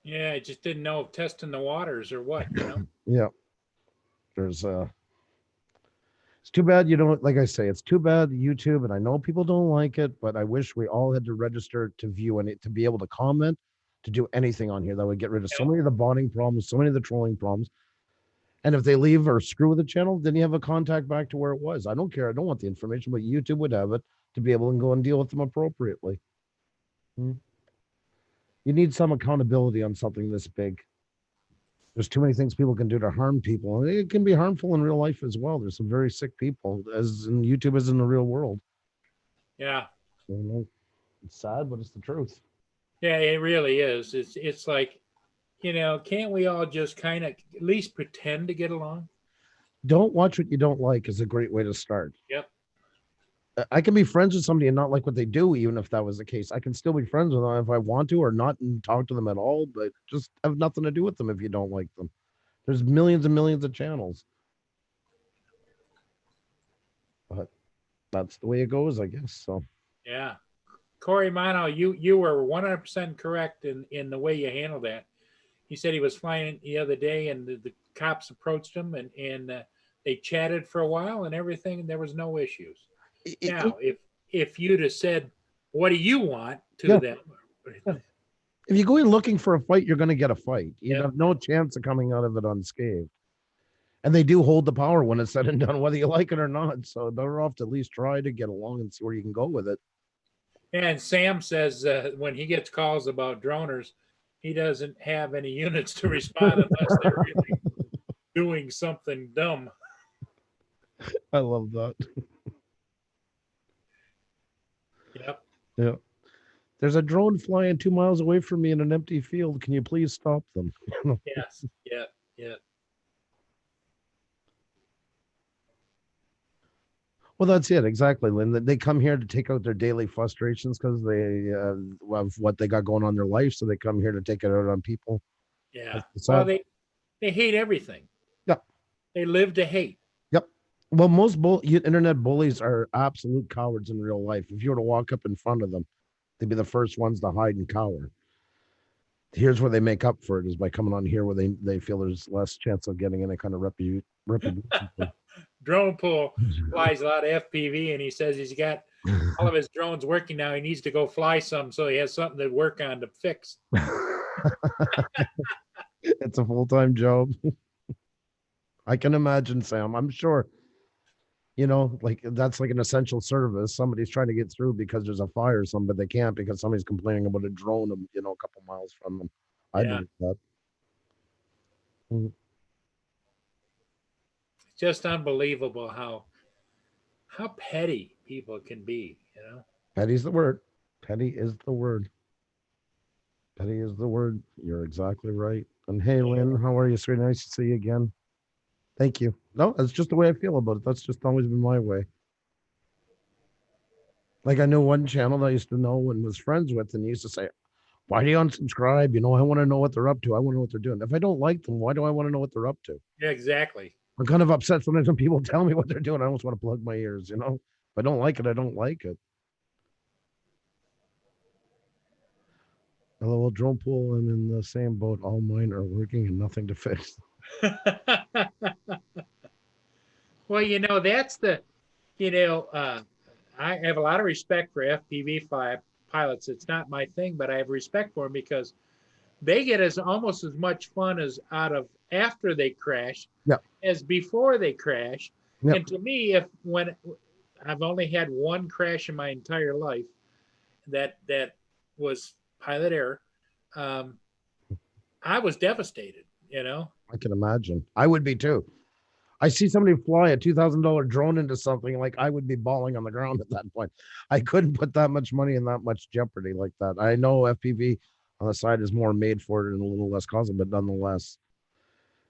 Yeah, I just didn't know if testing the waters or what, you know. Yeah, there's it's too bad you don't, like I say, it's too bad YouTube, and I know people don't like it, but I wish we all had to register to view and to be able to comment, to do anything on here. That would get rid of so many of the botting problems, so many of the trolling problems. And if they leave or screw with the channel, then you have a contact back to where it was. I don't care. I don't want the information, but YouTube would have it to be able to go and deal with them appropriately. You need some accountability on something this big. There's too many things people can do to harm people. And it can be harmful in real life as well. There's some very sick people, as in YouTube is in the real world. Yeah. You know, it's sad, but it's the truth. Yeah, it really is. It's like can't we all just kind of at least pretend to get along? Don't watch what you don't like is a great way to start. Yep. I can be friends with somebody and not like what they do, even if that was the case. I can still be friends with them if I want to or not and talk to them at all, but just have nothing to do with them if you don't like them. There's millions and millions of channels. But that's the way it goes, I guess. So Yeah. Corey Mono, you were 100% correct in the way you handled that. He said he was flying the other day and the cops approached him and they chatted for a while and everything, and there was no issues. Now, if you'd have said, "What do you want?" to Yeah. them, if you go in looking for a fight, you're going to get a fight. You Yep. have no chance of coming out of it unscathed. And they do hold the power when it's said and done, whether you like it or not. So better off to at least try to get along and see where you can go with it. and Sam says when he gets calls about droners, he doesn't have any units to respond unless they're really doing something dumb. I love that. Yep. Yeah. There's a drone flying 2 miles away from me in an empty field. Can you please stop them? Yes. Yeah. Yeah. Well, that's it. Exactly, Lynn. They come here to take out their daily frustrations because they of what they got going on in their life. So they come here to take it out on people. Yeah. That's Well, sad. they hate everything. Yeah. They live to hate. Well, most internet bullies are absolute cowards in real life. If you were to walk up in front of them, they'd be the first ones to hide and cower. Here's where they make up for it is by coming on here where they feel there's less chance of getting any kind of reputation. Drone Pool flies a lot of FPV, and he says he's got all of his drones working now. He needs to go fly some so he has something to work on to fix. It's a full-time job. I can imagine, Sam. I'm sure. Like that's like an essential service. Somebody's trying to get through because there's a fire or something, but they can't because somebody's complaining about a drone, a couple miles from them. I Yeah. believe that. Mhm. It's just unbelievable how petty people can be. Petty's the word. Petty is the word. Petty is the word. You're exactly right. And hey, Lynn, how are you? It's really nice to see you again. Thank you. No, that's just the way I feel about it. That's just always been my way. Like I knew one channel that I used to know and was friends with, and he used to say, "Why do you unsubscribe? I want to know what they're up to. I want to know what they're doing. If I don't like them, why do I want to know what they're up to?" Yeah, exactly. I'm kind of upset sometimes when people tell me what they're doing. I almost want to plug my ears. If I don't like it, I don't like it. Hello, Drone Pool. I'm in the same boat. All mine are working and nothing to fix. Well, that's I have a lot of respect for FPV pilots. It's not my thing, but I have respect for them because they get almost as much fun as out of after they crash Yep. as before they crash. Yep. And to me, when I've only had one crash in my entire life, that was pilot error. I was devastated. I can imagine. I would be too. I see somebody fly a $2,000 drone into something, like I would be bawling on the ground at that point. I couldn't put that much money in that much jeopardy like that. I know FPV on the side is more made for it and a little less costly, but nonetheless.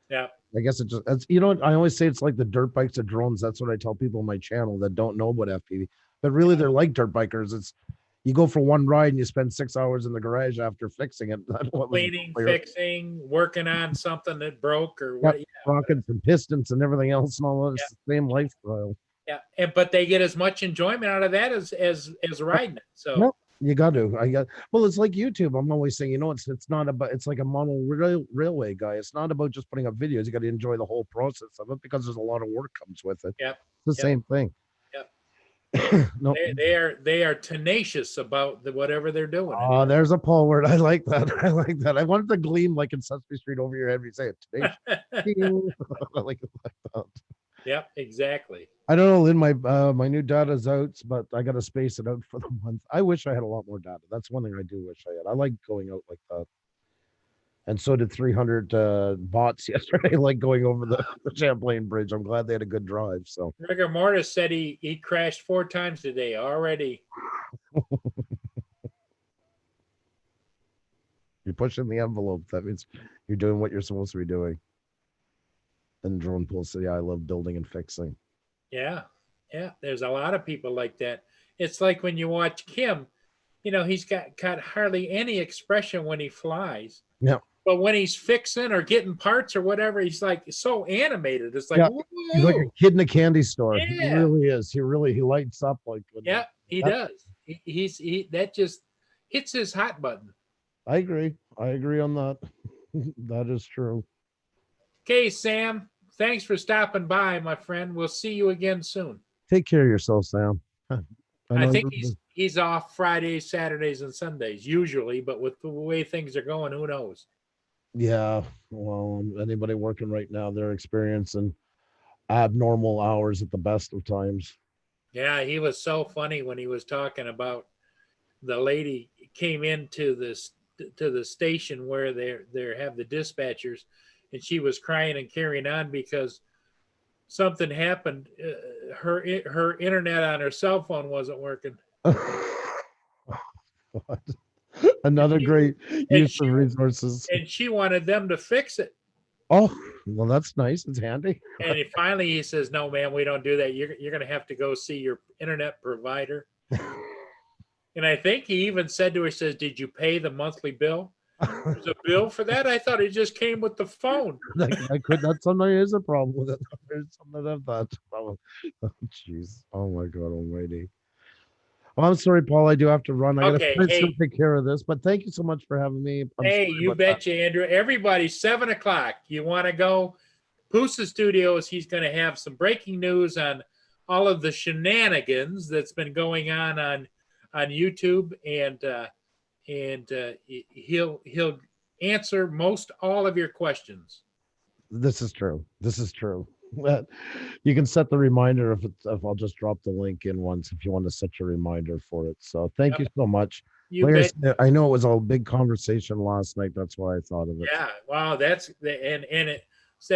Yeah. I guess it's I always say it's like the dirt bikes of drones. That's what I tell people on my channel that don't know about FPV. But really they're like dirt bikers. It's you go for one ride and you spend 6 hours in the garage after fixing it. Cleaning, fixing, working on something that broke or what. Rockets and pistons and everything else and all that. The same lifestyle. Yeah, but they get as much enjoyment out of that as riding it. So Yep. You got to. Well, it's like YouTube. I'm always saying, it's not about. It's like a mono railway guy. It's not about just putting up videos. You got to enjoy the whole process of it because there's a lot of work comes with it. Yep. It's the same thing. Yep. No. They are tenacious about whatever they're doing. Oh, there's a Paul word. I like that. I like that. I wanted to gleam like in Sesame Street over your head. We say it today. I like it like that. Yep, exactly. I don't know, Lynn. My new data's out, but I got to space it out for the month. I wish I had a lot more data. That's one thing I do wish I had. I like going out like that. And so did 300 bots yesterday, like going over the Champlain Bridge. I'm glad they had a good drive. So Rigor Mortis said he crashed 4 times today already. You're pushing the envelope. That means You're doing what you're supposed to be doing. And Drone Pool City, I love building and fixing. Yeah. Yeah. There's a lot of people like that. It's like when you watch Kim, he's got hardly any expression when he flies. Yeah. But when he's fixing or getting parts or whatever, he's like so animated. It's like, Yeah. whoa. He's like a kid in a candy store. He Yeah. really is. He lights up like. Yeah, he does. He that just hits his hot button. I agree. I agree on that. That is true. Okay, Sam, thanks for stopping by, my friend. We'll see you again soon. Take care of yourself, Sam. I know think you're- he's off Fridays, Saturdays, and Sundays usually, but with the way things are going, who knows? Yeah. Well, anybody working right now, they're experiencing abnormal hours at the best of times. Yeah, he was so funny when he was talking about the lady came into this to the station where they have the dispatchers, and she was crying and carrying on because something happened. Her internet on her cell phone wasn't working. Another great use she- of resources. And she wanted them to fix it. Oh, well, that's nice. It's handy. And finally he says, "No, man, we don't do that. You're going to have to go see your internet provider." And I think he even said to her, says, "Did you pay the monthly bill? There's a bill for that? I thought it just came with the phone." That sometimes is a problem with it. There's something of that. Oh, jeez. Oh my God Almighty. Well, I'm sorry, Paul. I do have to run. I Okay, gotta hey. take care of this. But thank you so much for having me. I'm Hey, sorry you about that. betcha, Andrew. Everybody, 7:00. You want to go? Pusa Studios, he's going to have some breaking news on all of the shenanigans that's been going on YouTube, and he'll answer most all of your questions. This is true. This is true. You can set the reminder if I'll just drop the link in once if you want to set your reminder for it. So thank you so much. You Like I bet. said, I know it was a big conversation last night. That's why I thought of it. Yeah, wow, that's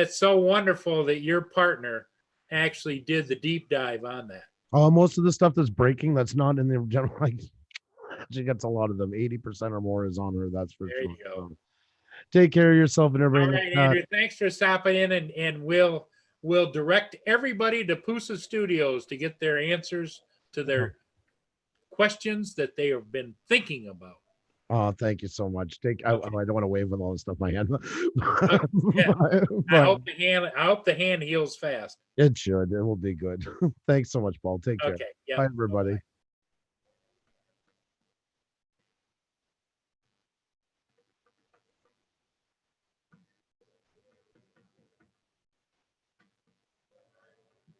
so wonderful that your partner actually did the deep dive on that. Most of the stuff that's breaking, that's not in the general. Like, she gets a lot of them. 80% or more is on her. That's for There sure. you go. So, take care of yourself and All everybody. right, Andrew, thanks for stopping in, and we'll direct everybody to Pusa Studios to get their answers to their questions that they have been thinking about. Oh, thank you so much. I don't want to wave with all this stuff in my hand. Yeah. But I hope the hand heals fast. it should. It will be good. Thanks so much, Paul. Take care. Okay. Yeah. Bye, everybody.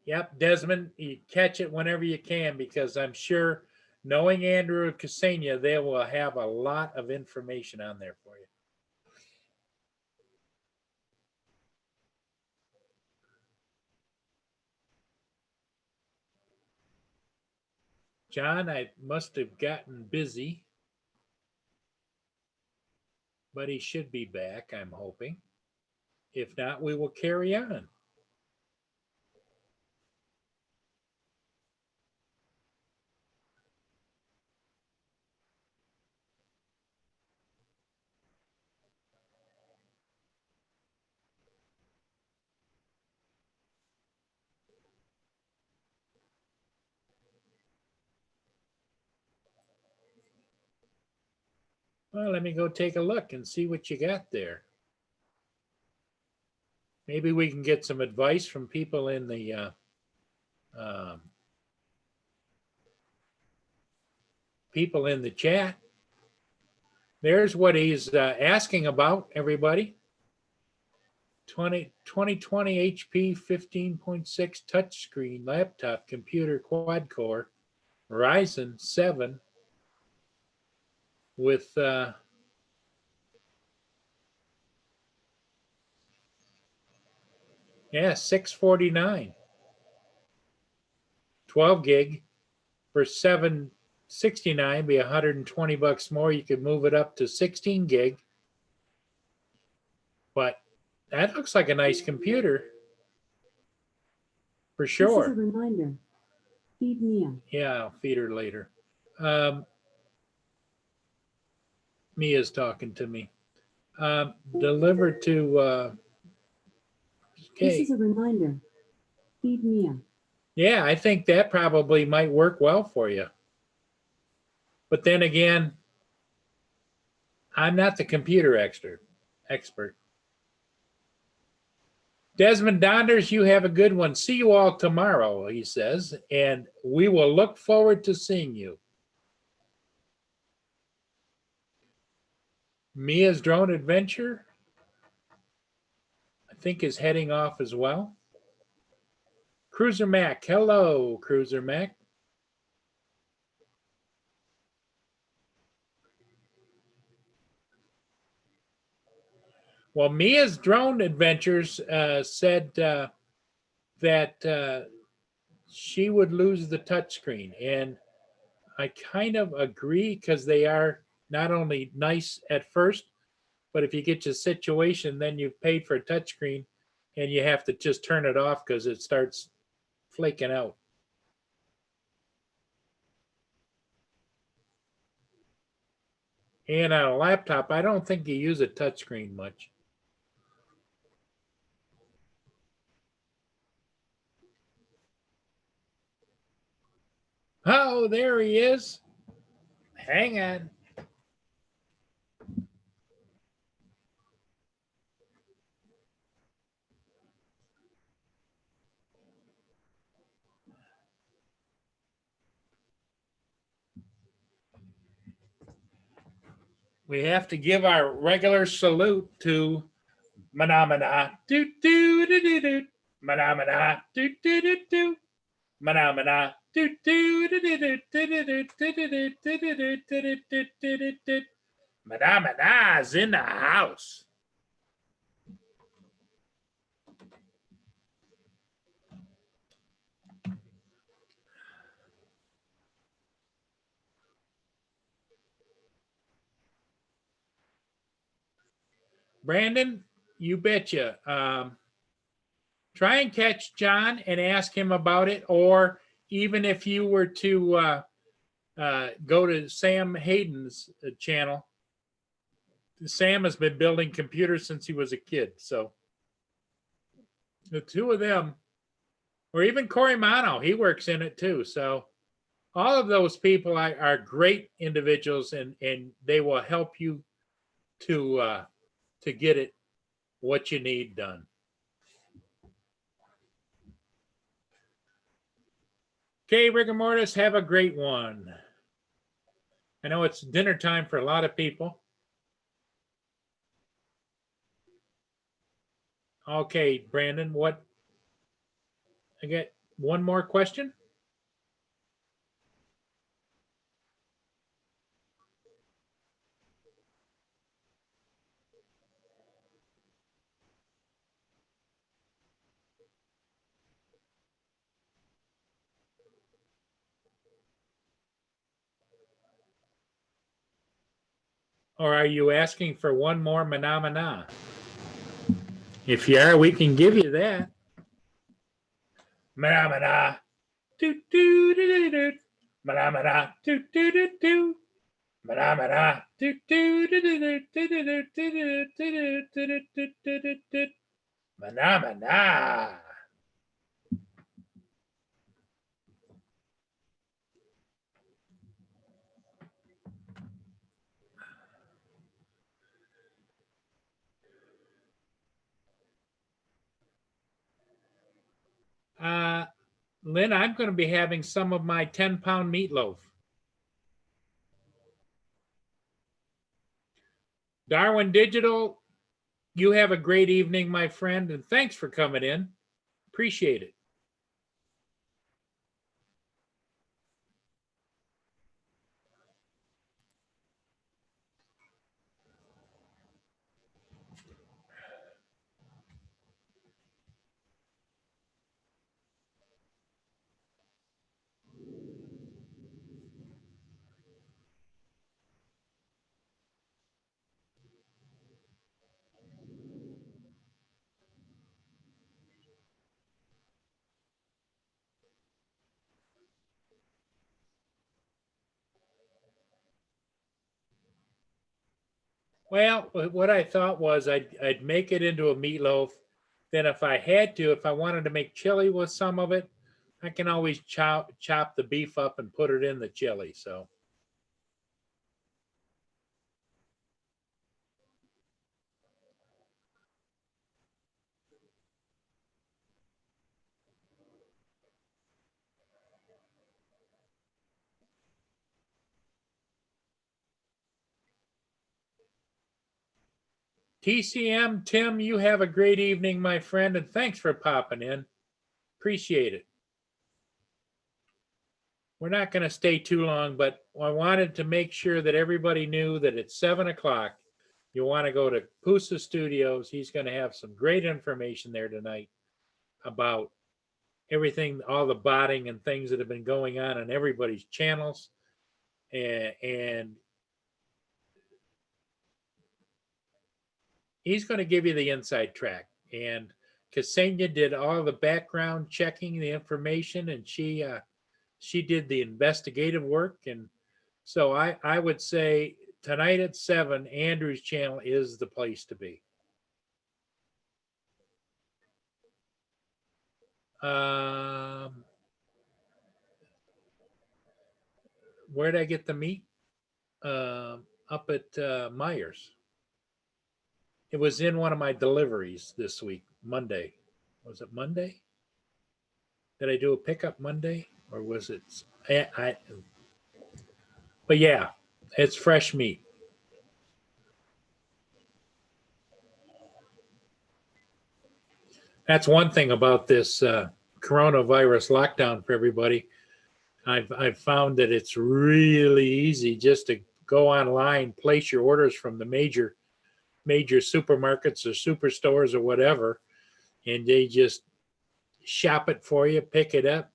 Yep, Desmond, you catch it whenever you can, because I'm sure, knowing Andrew Ksenia, they will have a lot of information on there for you. John, I must have gotten busy, but he should be back, I'm hoping. If not, we will carry on. Well, let me go take a look and see what you got there. Maybe we can get some advice from people in the people in the chat. There's what he's asking about, everybody. 2020 HP 15.6 touchscreen laptop computer quad core Ryzen 7 with yeah, 649. 12 gig for 769, be $120 more. You could move it up to 16 gig. But that looks like a nice computer. For sure. This is a reminder. Feed Mia. Yeah, I'll feed her later. Mia's talking to me. Delivered to, This okay. is a reminder. Feed Mia. Yeah, I think that probably might work well for you. But then again, I'm not the computer expert. Desmond Donders, you have a good one. See you all tomorrow, he says, and we will look forward to seeing you. Mia's drone adventure, I think, is heading off as well. Cruiser Mac, hello, Cruiser Mac. Well, Mia's drone adventures said that she would lose the touchscreen, and I kind of agree because they are not only nice at first, but if you get to a situation, then you've paid for a touchscreen and you have to just turn it off because it starts flaking out. And on a laptop, I don't think you use a touchscreen much. Oh, there he is. Hang on. We have to give our regular salute to Manamana. Do do do do do. Manamana. Do do do do. Manamana. Do do do do do do do do do do do. Manamana's in the house. Brandon, you betcha. Try and catch John and ask him about it, or even if you were to go to Sam Hayden's channel. Sam has been building computers since he was a kid, so the two of them, or even Corey Mano, he works in it too. So all of those people are great individuals, and they will help you to get it what you need done. Okay, rigor mortis, have a great one. I know it's dinner time for a lot of people. Okay, Brandon, what? I get one more question. Or are you asking for one more Manamana? If you are, we can give you that. Manamana. Do do do do do. Manamana. Do do do do. Manamana. Do do do do do do do do do do do. Manamana. Lynn, I'm going to be having some of my 10-pound meatloaf. Darwin Digital, you have a great evening, my friend, and thanks for coming in. Appreciate it. Well, what I thought was I'd make it into a meatloaf. Then if I had to, if I wanted to make chili with some of it, I can always chop the beef up and put it in the chili. So TCM, Tim, you have a great evening, my friend, and thanks for popping in. Appreciate it. We're not going to stay too long, but I wanted to make sure that everybody knew that at 7 o'clock, you want to go to Pusa Studios. He's going to have some great information there tonight about everything, all the botting and things that have been going on everybody's channels. And he's going to give you the inside track. And Ksenia did all the background checking, the information, and she did the investigative work. And so I would say tonight at 7, Andrew's channel is the place to be. Where did I get the meat? Up at Myers. It was in one of my deliveries this week, Monday. Was it Monday? Did I do a pickup Monday? Or was it? But yeah, it's fresh meat. That's one thing about this coronavirus lockdown for everybody. I've found that it's really easy just to go online, place your orders from the major supermarkets or superstores or whatever, and they just shop it for you, pick it up.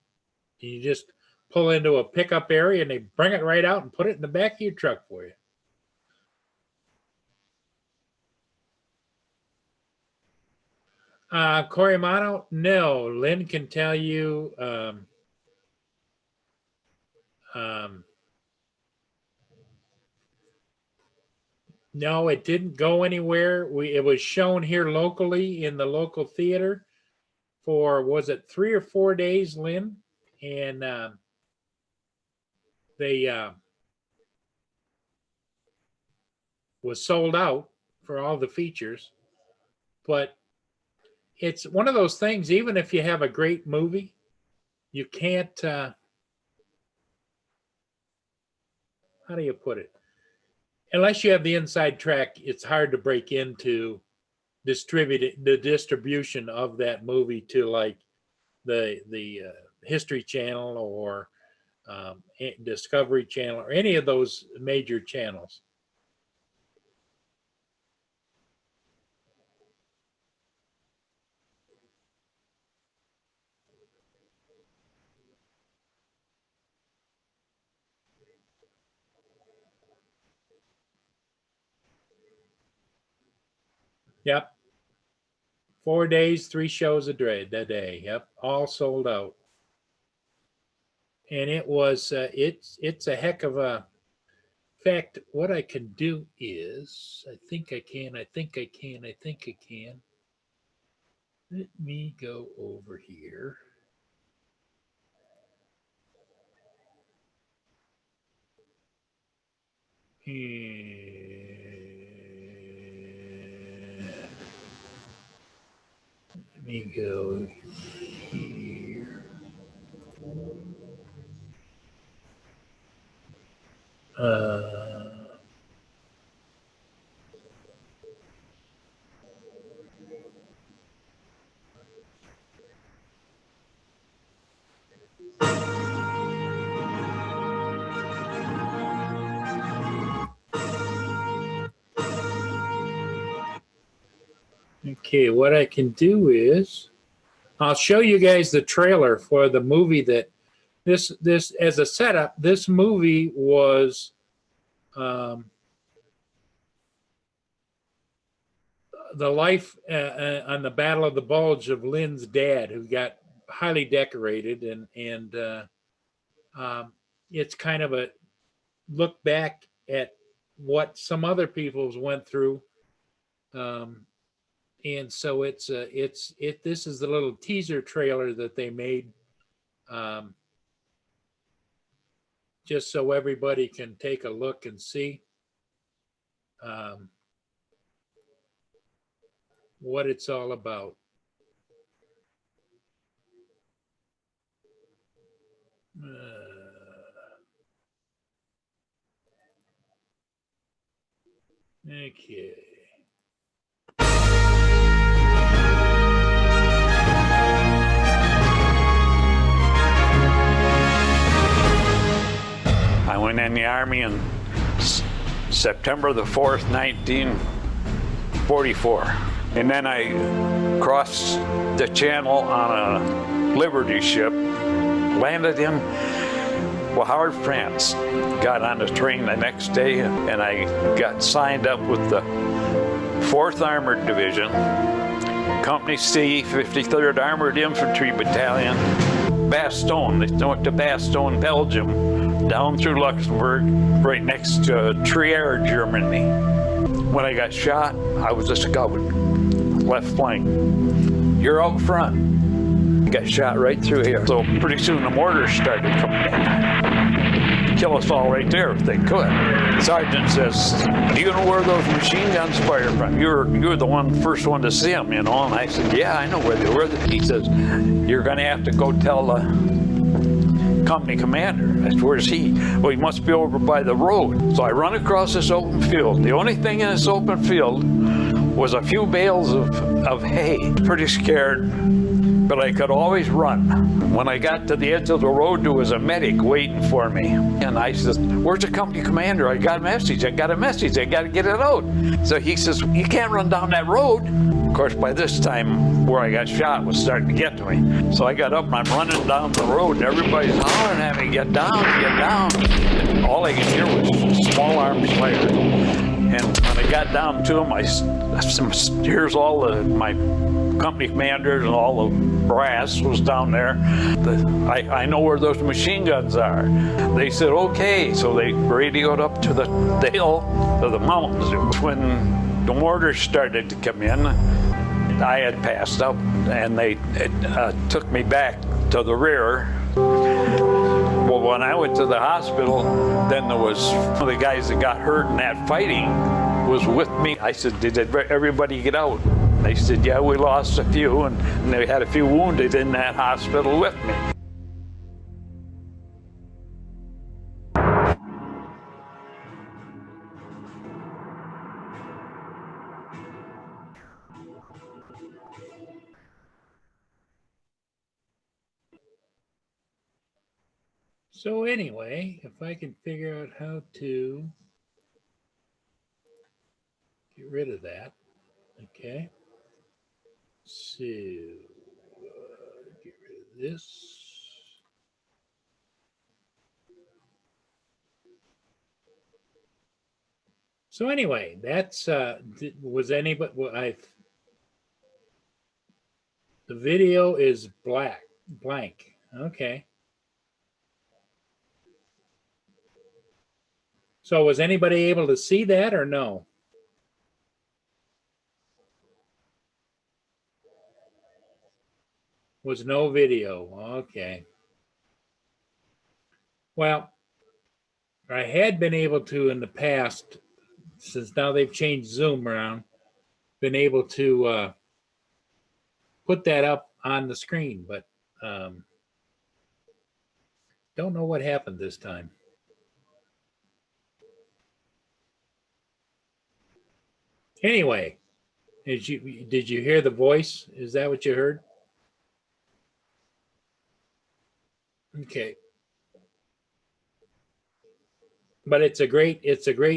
You just pull into a pickup area and they bring it right out and put it in the back of your truck for you. Corey Mano, no. Lynn can tell you. No, it didn't go anywhere. It was shown here locally in the local theater for, was it 3 or 4 days, Lynn? And they was sold out for all the features. But it's one of those things, even if you have a great movie, you can't, how do you put it? Unless you have the inside track, it's hard to break into the distribution of that movie to like the History Channel or Discovery Channel or any of those major channels. Yep. 4 days, 3 shows a day. Yep. All sold out. And it was, it's a heck of a, in fact, what I can do is, I think I can. Let me go over here. Let me go here. Okay, what I can do is I'll show you guys the trailer for the movie that this as a setup. This movie was the life on the Battle of the Bulge of Lynn's dad, who got highly decorated, and it's kind of a look back at what some other people's went through. And so this is the little teaser trailer that they made, just so everybody can take a look and see what it's all about. Okay. I went in the Army on September the 4th, 1944. And then I crossed the channel on a Liberty ship, landed in Howard, France. Got on the train the next day, and I got signed up with the 4th Armored Division, Company C, 53rd Armored Infantry Battalion, Bastogne. They went to Bastogne, Belgium, down through Luxembourg, right next to Trier, Germany. When I got shot, I was a scout, left flank. You're out front. I got shot right through here. So pretty soon the mortars started coming in. Kill us all right there if they could. The sergeant says, "Do you know where those machine guns fired from? You're the first one to see them, you know." And I said, "Yeah, I know where they were." He says, "You're going to have to go tell the company commander." I said, "Where's he?" "Well, he must be over by the road." So I run across this open field. The only thing in this open field was a few bales of hay. Pretty scared, but I could always run. When I got to the edge of the road, there was a medic waiting for me. And I said, "Where's the company commander? I got a message, I got to get it out." So he says, "You can't run down that road." Of course, by this time, where I got shot was starting to get to me. So I got up and I'm running down the road, and everybody's hollering at me, "Get down, get down." And all I could hear was small arms fired. And when I got down to him, here's all my company commanders and all the brass was down there. I know where those machine guns are. They said, "Okay." So they radioed up to the hill of the mountains. It was when the mortars started to come in. I had passed out, and they took me back to the rear. Well, when I went to the hospital, then there was one of the guys that got hurt in that fighting was with me. I said, "Did everybody get out?" They said, "Yeah, we lost a few," and they had a few wounded in that hospital with me. So anyway, if I can figure out how to get rid of that, okay. So get rid of this. So anyway, that's was anybody? Well, the video is blank. Okay. So was anybody able to see that or no? Was no video. Okay. Well, I had been able to in the past, since now they've changed Zoom around, been able to put that up on the screen, but don't know what happened this time. Anyway, did you hear the voice? Is that what you heard? Okay. But it's a great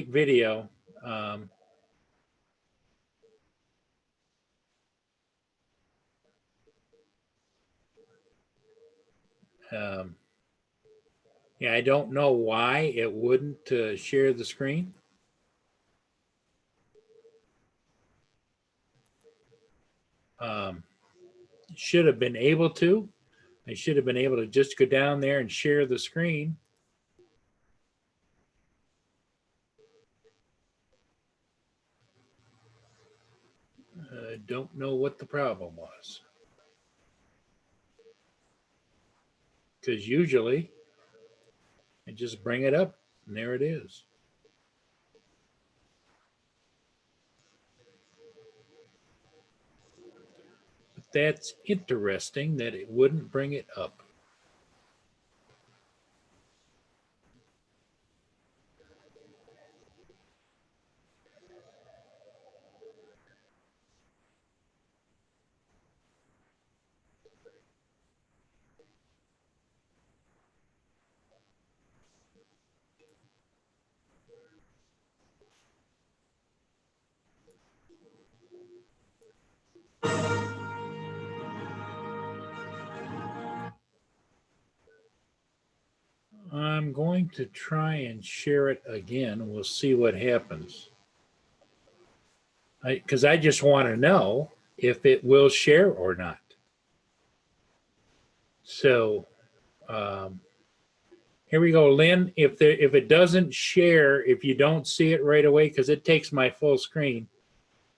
video. Yeah, I don't know why it wouldn't share the screen. Should have been able to. I should have been able to just go down there and share the screen. I don't know what the problem was. Because usually I just bring it up and there it is. But that's interesting that it wouldn't bring it up. I'm going to try and share it again. We'll see what happens. Because I just want to know if it will share or not. So here we go, Lynn. If it doesn't share, if you don't see it right away, because it takes my full screen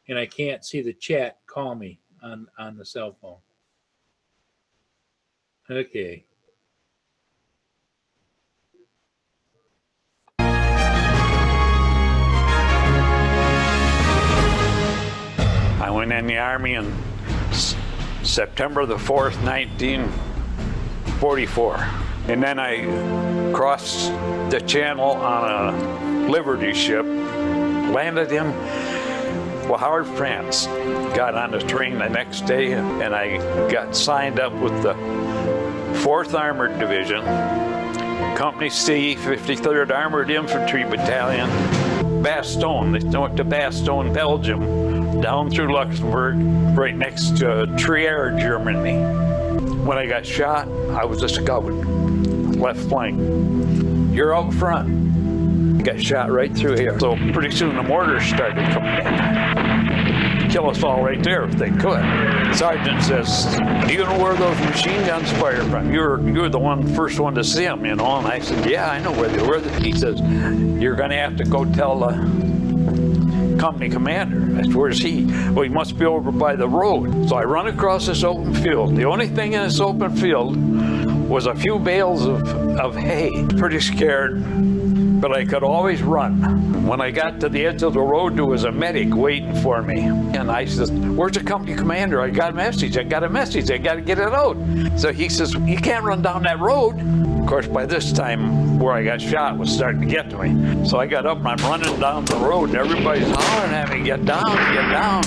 and I can't see the chat, call me on the cell phone. Okay. I went in the Army on September the 4th, 1944. And then I crossed the channel on a Liberty ship, landed in Howard, France. Got on the train the next day and I got signed up with the 4th Armored Division, Company C, 53rd Armored Infantry Battalion, Bastogne. They went to Bastogne, Belgium, down through Luxembourg, right next to Trier, Germany. When I got shot, I was a scout, left flank. You're out front. Got shot right through here. So pretty soon the mortars started coming in. Kill us all right there if they could. The sergeant says, "Do you know where those machine guns fire from? You're the first one to see them, you know." And I said, "Yeah, I know where they were." He says, "You're going to have to go tell the company commander." I said, "Where's he?" "Well, he must be over by the road." So I run across this open field. The only thing in this open field was a few bales of hay. Pretty scared, but I could always run. When I got to the edge of the road, there was a medic waiting for me. And I said, "Where's the company commander? I got a message. I got to get it out." So he says, "You can't run down that road." Of course, by this time, where I got shot was starting to get to me. So I got up and I'm running down the road and everybody's hollering at me, "Get down, get down."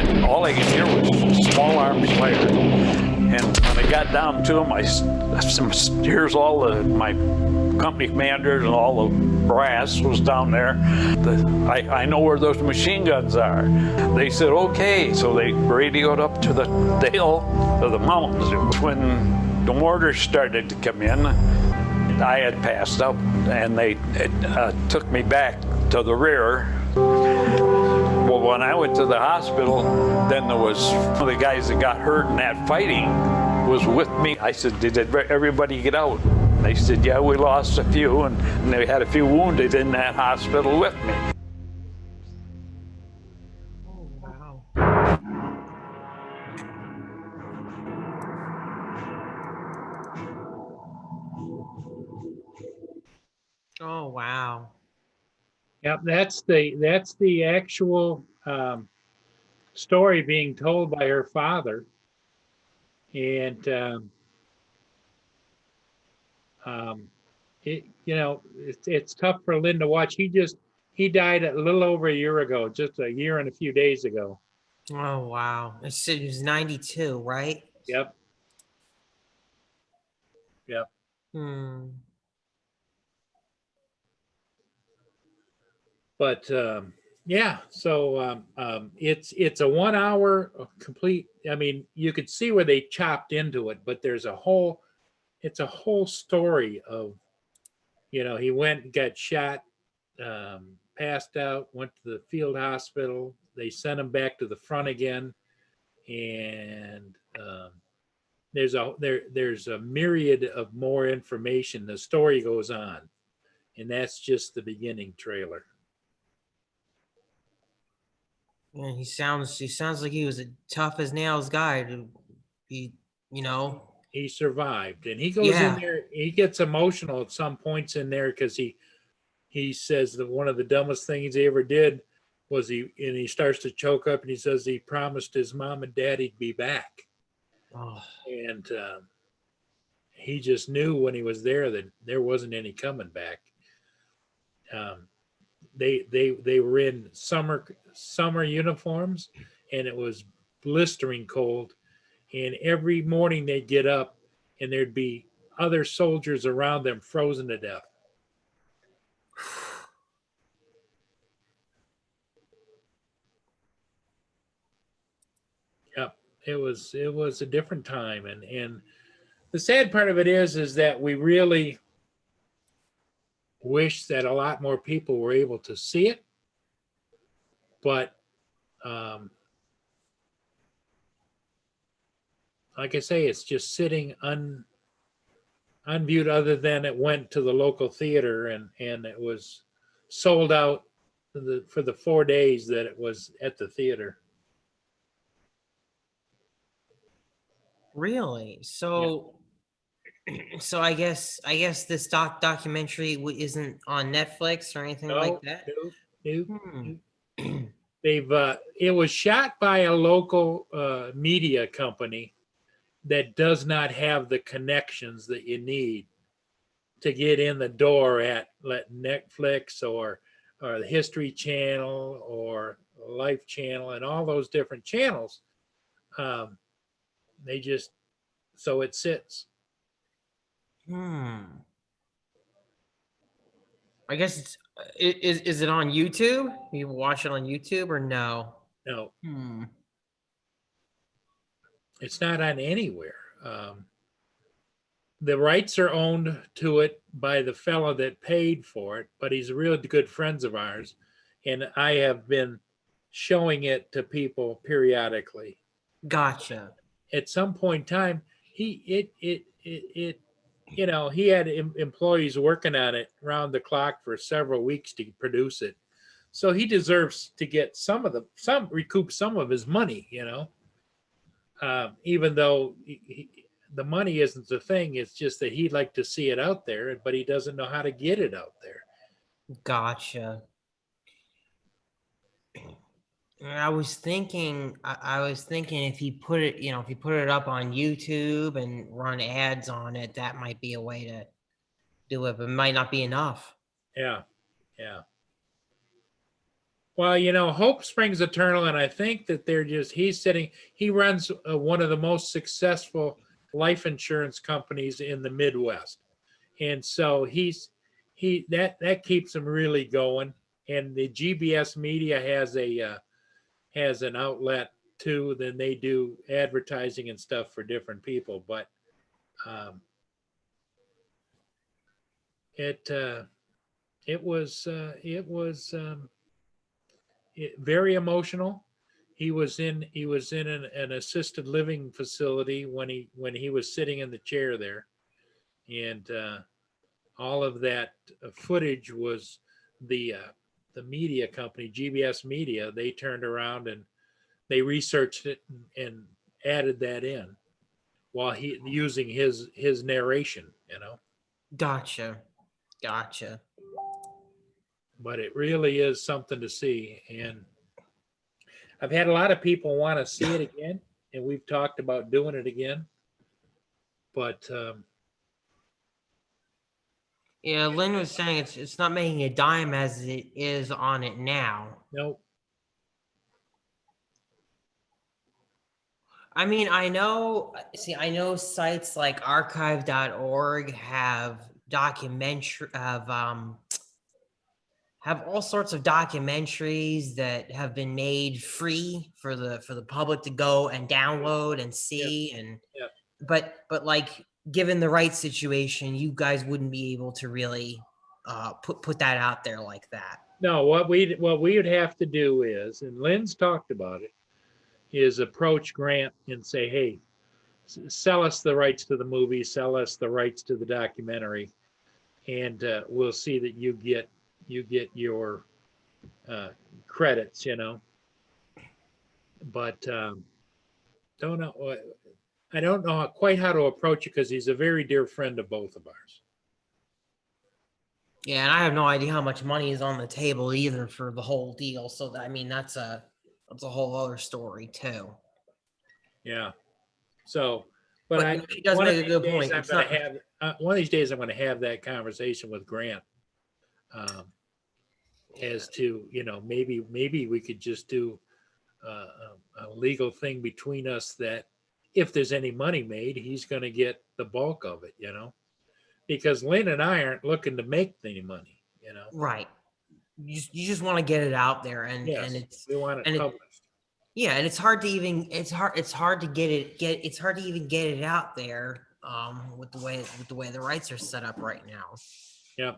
And all I could hear was small arms firing. And when I got down to him, here's all my company commanders and all the brass was down there. I know where those machine guns are. They said, "Okay." So they radioed up to the hill of the mountains. It was when the mortars started to come in. I had passed out and they took me back to the rear. Well, when I went to the hospital, then there was one of the guys that got hurt in that fighting was with me. I said, "Did everybody get out?" They said, "Yeah, we lost a few," and they had a few wounded in that hospital with me. Oh, wow. Oh, wow. Yep, that's the actual story being told by her father, and it's tough for Lynn to watch. He died a little over a year ago, just a year and a few days ago. Oh, wow. It said he was 92, right? Yep. Hmm. But yeah, so it's a 1 hour complete. I mean, you could see where they chopped into it, but it's a whole story of, he went and got shot, passed out, went to the field hospital. They sent him back to the front again, and there's a myriad of more information. The story goes on, and that's just the beginning trailer. And he sounds like he was a tough as nails guy to be, you know. He survived, and he goes in Yeah. there. He gets emotional at some points in there because he says that one of the dumbest things he ever did was he starts to choke up, and he says he promised his mom and dad he'd be back, Oh, and he just knew when he was there that there wasn't any coming back. They were in summer uniforms, and it was blistering cold, and every morning they'd get up and there'd be other soldiers around them frozen to death. Yep, it was a different time, and the sad part of it is that we really wish that a lot more people were able to see it, but like I say, it's just sitting unviewed, other than it went to the local theater and it was sold out for the 4 days that it was at the theater. really? So, so I guess this documentary isn't on Netflix or anything like that. No. Hmm. They've it was shot by a local media company that does not have the connections that you need to get in the door at Netflix or the History Channel or Life Channel and all those different channels. They just, so it sits. Hmm. I guess it's is it on YouTube? You watch it on YouTube or no? No, Hmm. it's not on anywhere. The rights are owned to it by the fellow that paid for it, but he's a real good friends of ours, and I have been showing it to people periodically. Gotcha. At some point in time, he had employees working on it round the clock for several weeks to produce it, so he deserves to get recoup some of his money, even though the money isn't the thing. It's just that he'd like to see it out there, but he doesn't know how to get it out there. Gotcha. I was thinking if he put it, if he put it up on YouTube and run ads on it, that might be a way to do it, but it might not be enough. Yeah. Well, hope springs eternal, and I think that he runs one of the most successful life insurance companies in the Midwest, and so that keeps him really going. And the GBS Media has an outlet too. Then they do advertising and stuff for different people, but it was very emotional. He was in an assisted living facility when he was sitting in the chair there, and all of that footage was the media company, GBS Media. They turned around and they researched it and added that in while he using his narration. Gotcha. But it really is something to see, and I've had a lot of people want to see it again, and we've talked about doing it again, but Yeah, Lynn was saying it's not making a dime as it is on it now. nope. I mean, I know sites like archive.org have have all sorts of documentaries that have been made free for the public to go and download and see. And but like, given the right situation, you guys wouldn't be able to really put that out there like that. No, what we would have to do is, and Lynn's talked about it, is approach Grant and say, hey, sell us the rights to the movie, sell us the rights to the documentary, and we'll see that you get your credits. but don't know. I don't know quite how to approach it because he's a very dear friend of both of ours. Yeah, and I have no idea how much money is on the table either for the whole deal. So I mean, that's a whole other story too. Yeah. So, But but she does one of make a these good days point. I'm It's going not- to have one of these days I'm going to have that conversation with Grant, as to, maybe we could just do a legal thing between us that if there's any money made, he's going to get the bulk of it, because Lynn and I aren't looking to make any money, Right. You just want to get it out there, and Yes, it's we want it and it- published. yeah, and it's hard to even it's hard to it's hard to even get it out there with the way the rights are set up right now. Yeah.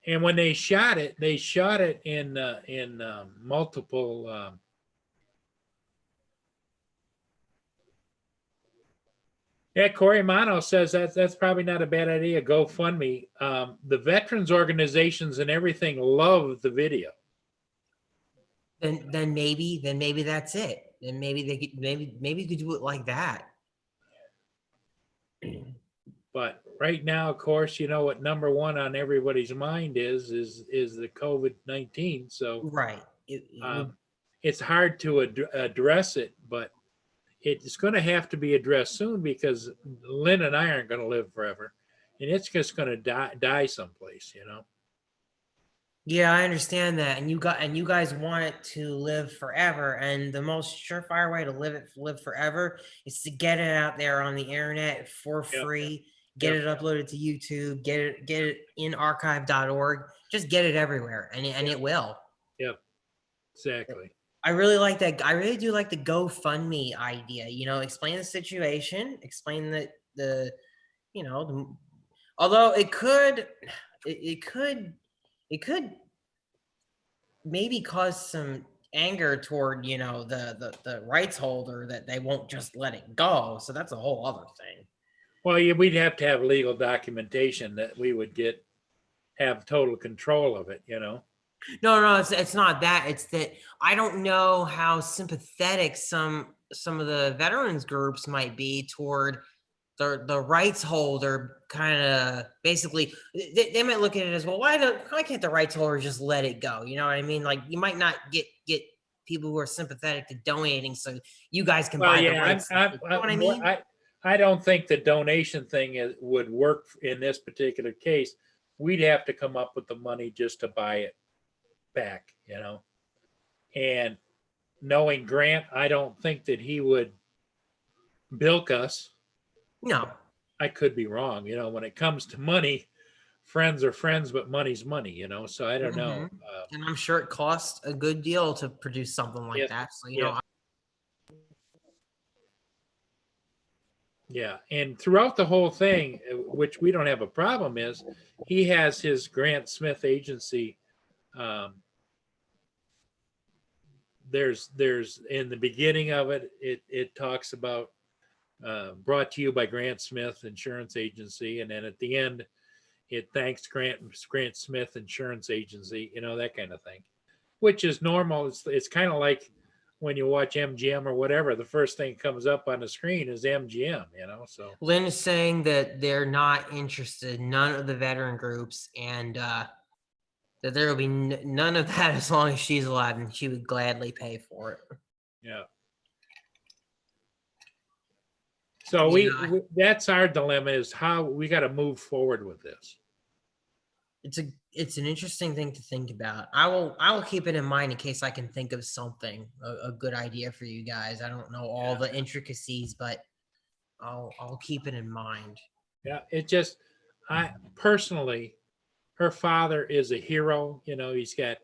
And when they shot it in multiple. Yeah, Corey Mano says that's probably not a bad idea. GoFundMe. The veterans organizations and everything love the video. Then maybe that's it. Then maybe they could maybe you could do it like that. But right now, of course, what number one on everybody's mind is the COVID-19. So Right. it's hard to address it, but it's going to have to be addressed soon because Lynn and I aren't going to live forever, and it's just going to die someplace, Yeah, I understand that, and you guys want it to live forever, and the most surefire way to live forever is to get it out there on the internet for Yep. free. Get Yep. it uploaded to YouTube. Get it in archive.org. Just get it everywhere, and it will. Yep, exactly. I really like that. I really do like the GoFundMe idea. Explain the situation. Explain although it could maybe cause some anger toward the rights holder that they won't just let it go. So that's a whole other thing. Well, yeah, we'd have to have legal documentation that we would have total control of it, No, it's not that. It's that I don't know how sympathetic some of the veterans groups might be toward the rights holder. Kind of basically, they might look at it as, well, why can't the rights holder just let it go? You know what I mean? Like, you might not get people who are sympathetic to donating, so you guys can buy the rights. You know what I mean? I don't think the donation thing would work in this particular case. We'd have to come up with the money just to buy it back, and knowing Grant, I don't think that he would bilk us. No. I could be wrong. When it comes to money, friends are friends, but money's money, so I don't know. And I'm sure it costs a good deal to produce something like Yes, that. So, yes. Yeah, and throughout the whole thing, which we don't have a problem, is he has his Grant Smith agency. There's in the beginning of it talks about brought to you by Grant Smith Insurance Agency, and then at the end it thanks Grant Smith Insurance Agency, that kind of thing, which is normal. It's kind of like when you watch MGM or whatever, the first thing that comes up on the screen is MGM, so. Lynn is saying that they're not interested, none of the veteran groups, and that there will be none of that as long as she's alive, and she would gladly pay for it. Yeah. So we that's our dilemma, is how we got to move forward with this. It's an interesting thing to think about. I will keep it in mind in case I can think of something, a good idea for you guys. I don't know all the intricacies, but I'll keep it in mind. Yeah, I personally, her father is a hero. He's got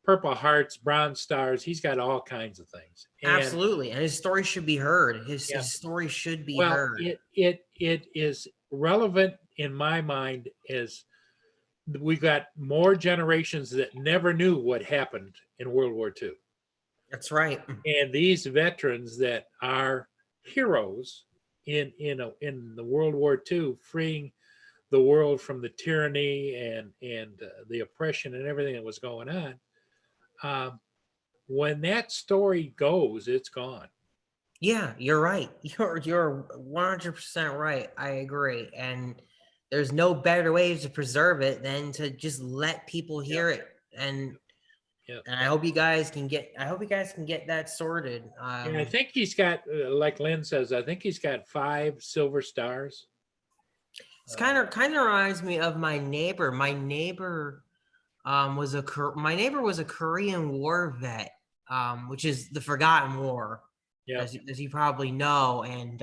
Purple Hearts, Bronze Stars. He's got all kinds of things. Absolutely, and his story should be heard. His story should be heard. It is relevant in my mind as we got more generations that never knew what happened in World War II. That's right. And these veterans that are heroes in the World War II, freeing the world from the tyranny and the oppression and everything that was going on. When that story goes, it's gone. Yeah, you're right. You're 100% right. I agree. And there's no better way to preserve it than to just let people hear it. And Yep. and I hope you guys can get that sorted. And I think he's got, like Lynn says, I think he's got 5 silver stars. It's kind of reminds me of my neighbor. My neighbor was a Korean War vet, which is the Forgotten War, Yeah. as you probably know. And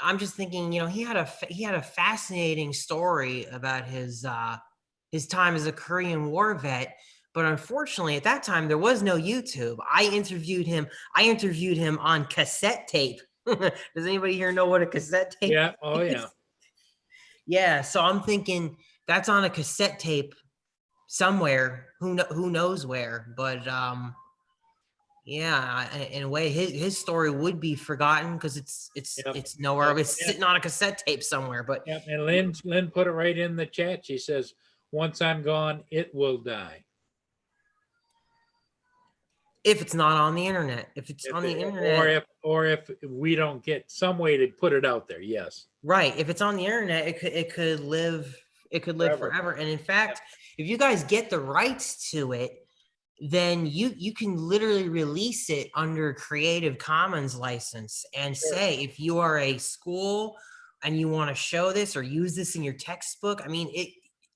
I'm just thinking, you know, he had a fascinating story about his time as a Korean War vet. But unfortunately, at that time, there was no YouTube. I interviewed him on cassette tape. Does anybody here know what a cassette tape Yeah. Oh, is? yeah. Yeah. So I'm thinking that's on a cassette tape somewhere. Who knows where? But yeah, in a way, his story would be forgotten because it's nowhere. Yep. It's sitting on a cassette tape somewhere. But Yep. And Lynn put it right in the chat. She says, "Once I'm gone, it will die." if it's not on the internet, if it's on the internet, or if we don't get some way to put it out there, yes. right? If it's on the internet, it could live forever. And in fact, if you guys get the rights to it, then you can literally release it under Creative Commons license and say, if you are a school and you want to show this or use this in your textbook, I mean,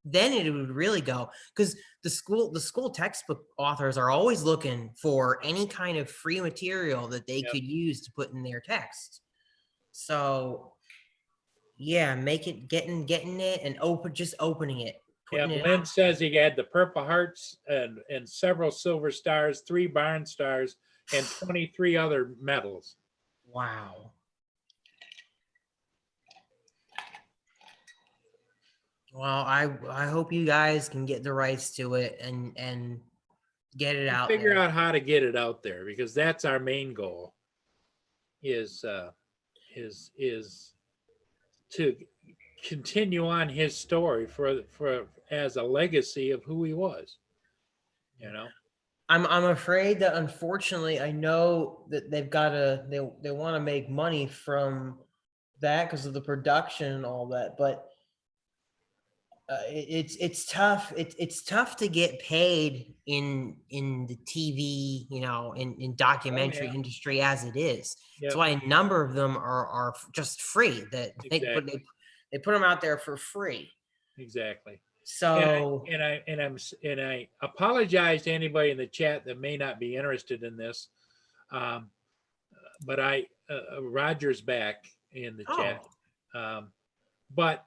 then it would really go, because the school textbook authors are always looking for any kind of free material that they could use to put in their text. So yeah, make it getting it and opening it. Yeah, Lynn says he had the Purple Hearts and several Silver Stars, 3 Barn Stars, and 23 other medals. Wow. Well, I hope you guys can get the rights to it and get it out. Figure out how to get it out there, because that's our main goal. Is to continue on his story for as a legacy of who he was. You know, I'm afraid that unfortunately, I know that they want to make money from that because of the production and all that, but it's tough. It's tough to get paid in the TV, you know, in documentary industry as it is. That's why a number of them are just free. That they put them out there for free. Exactly. So I apologize to anybody in the chat that may not be interested in this, but Roger's back in the chat, but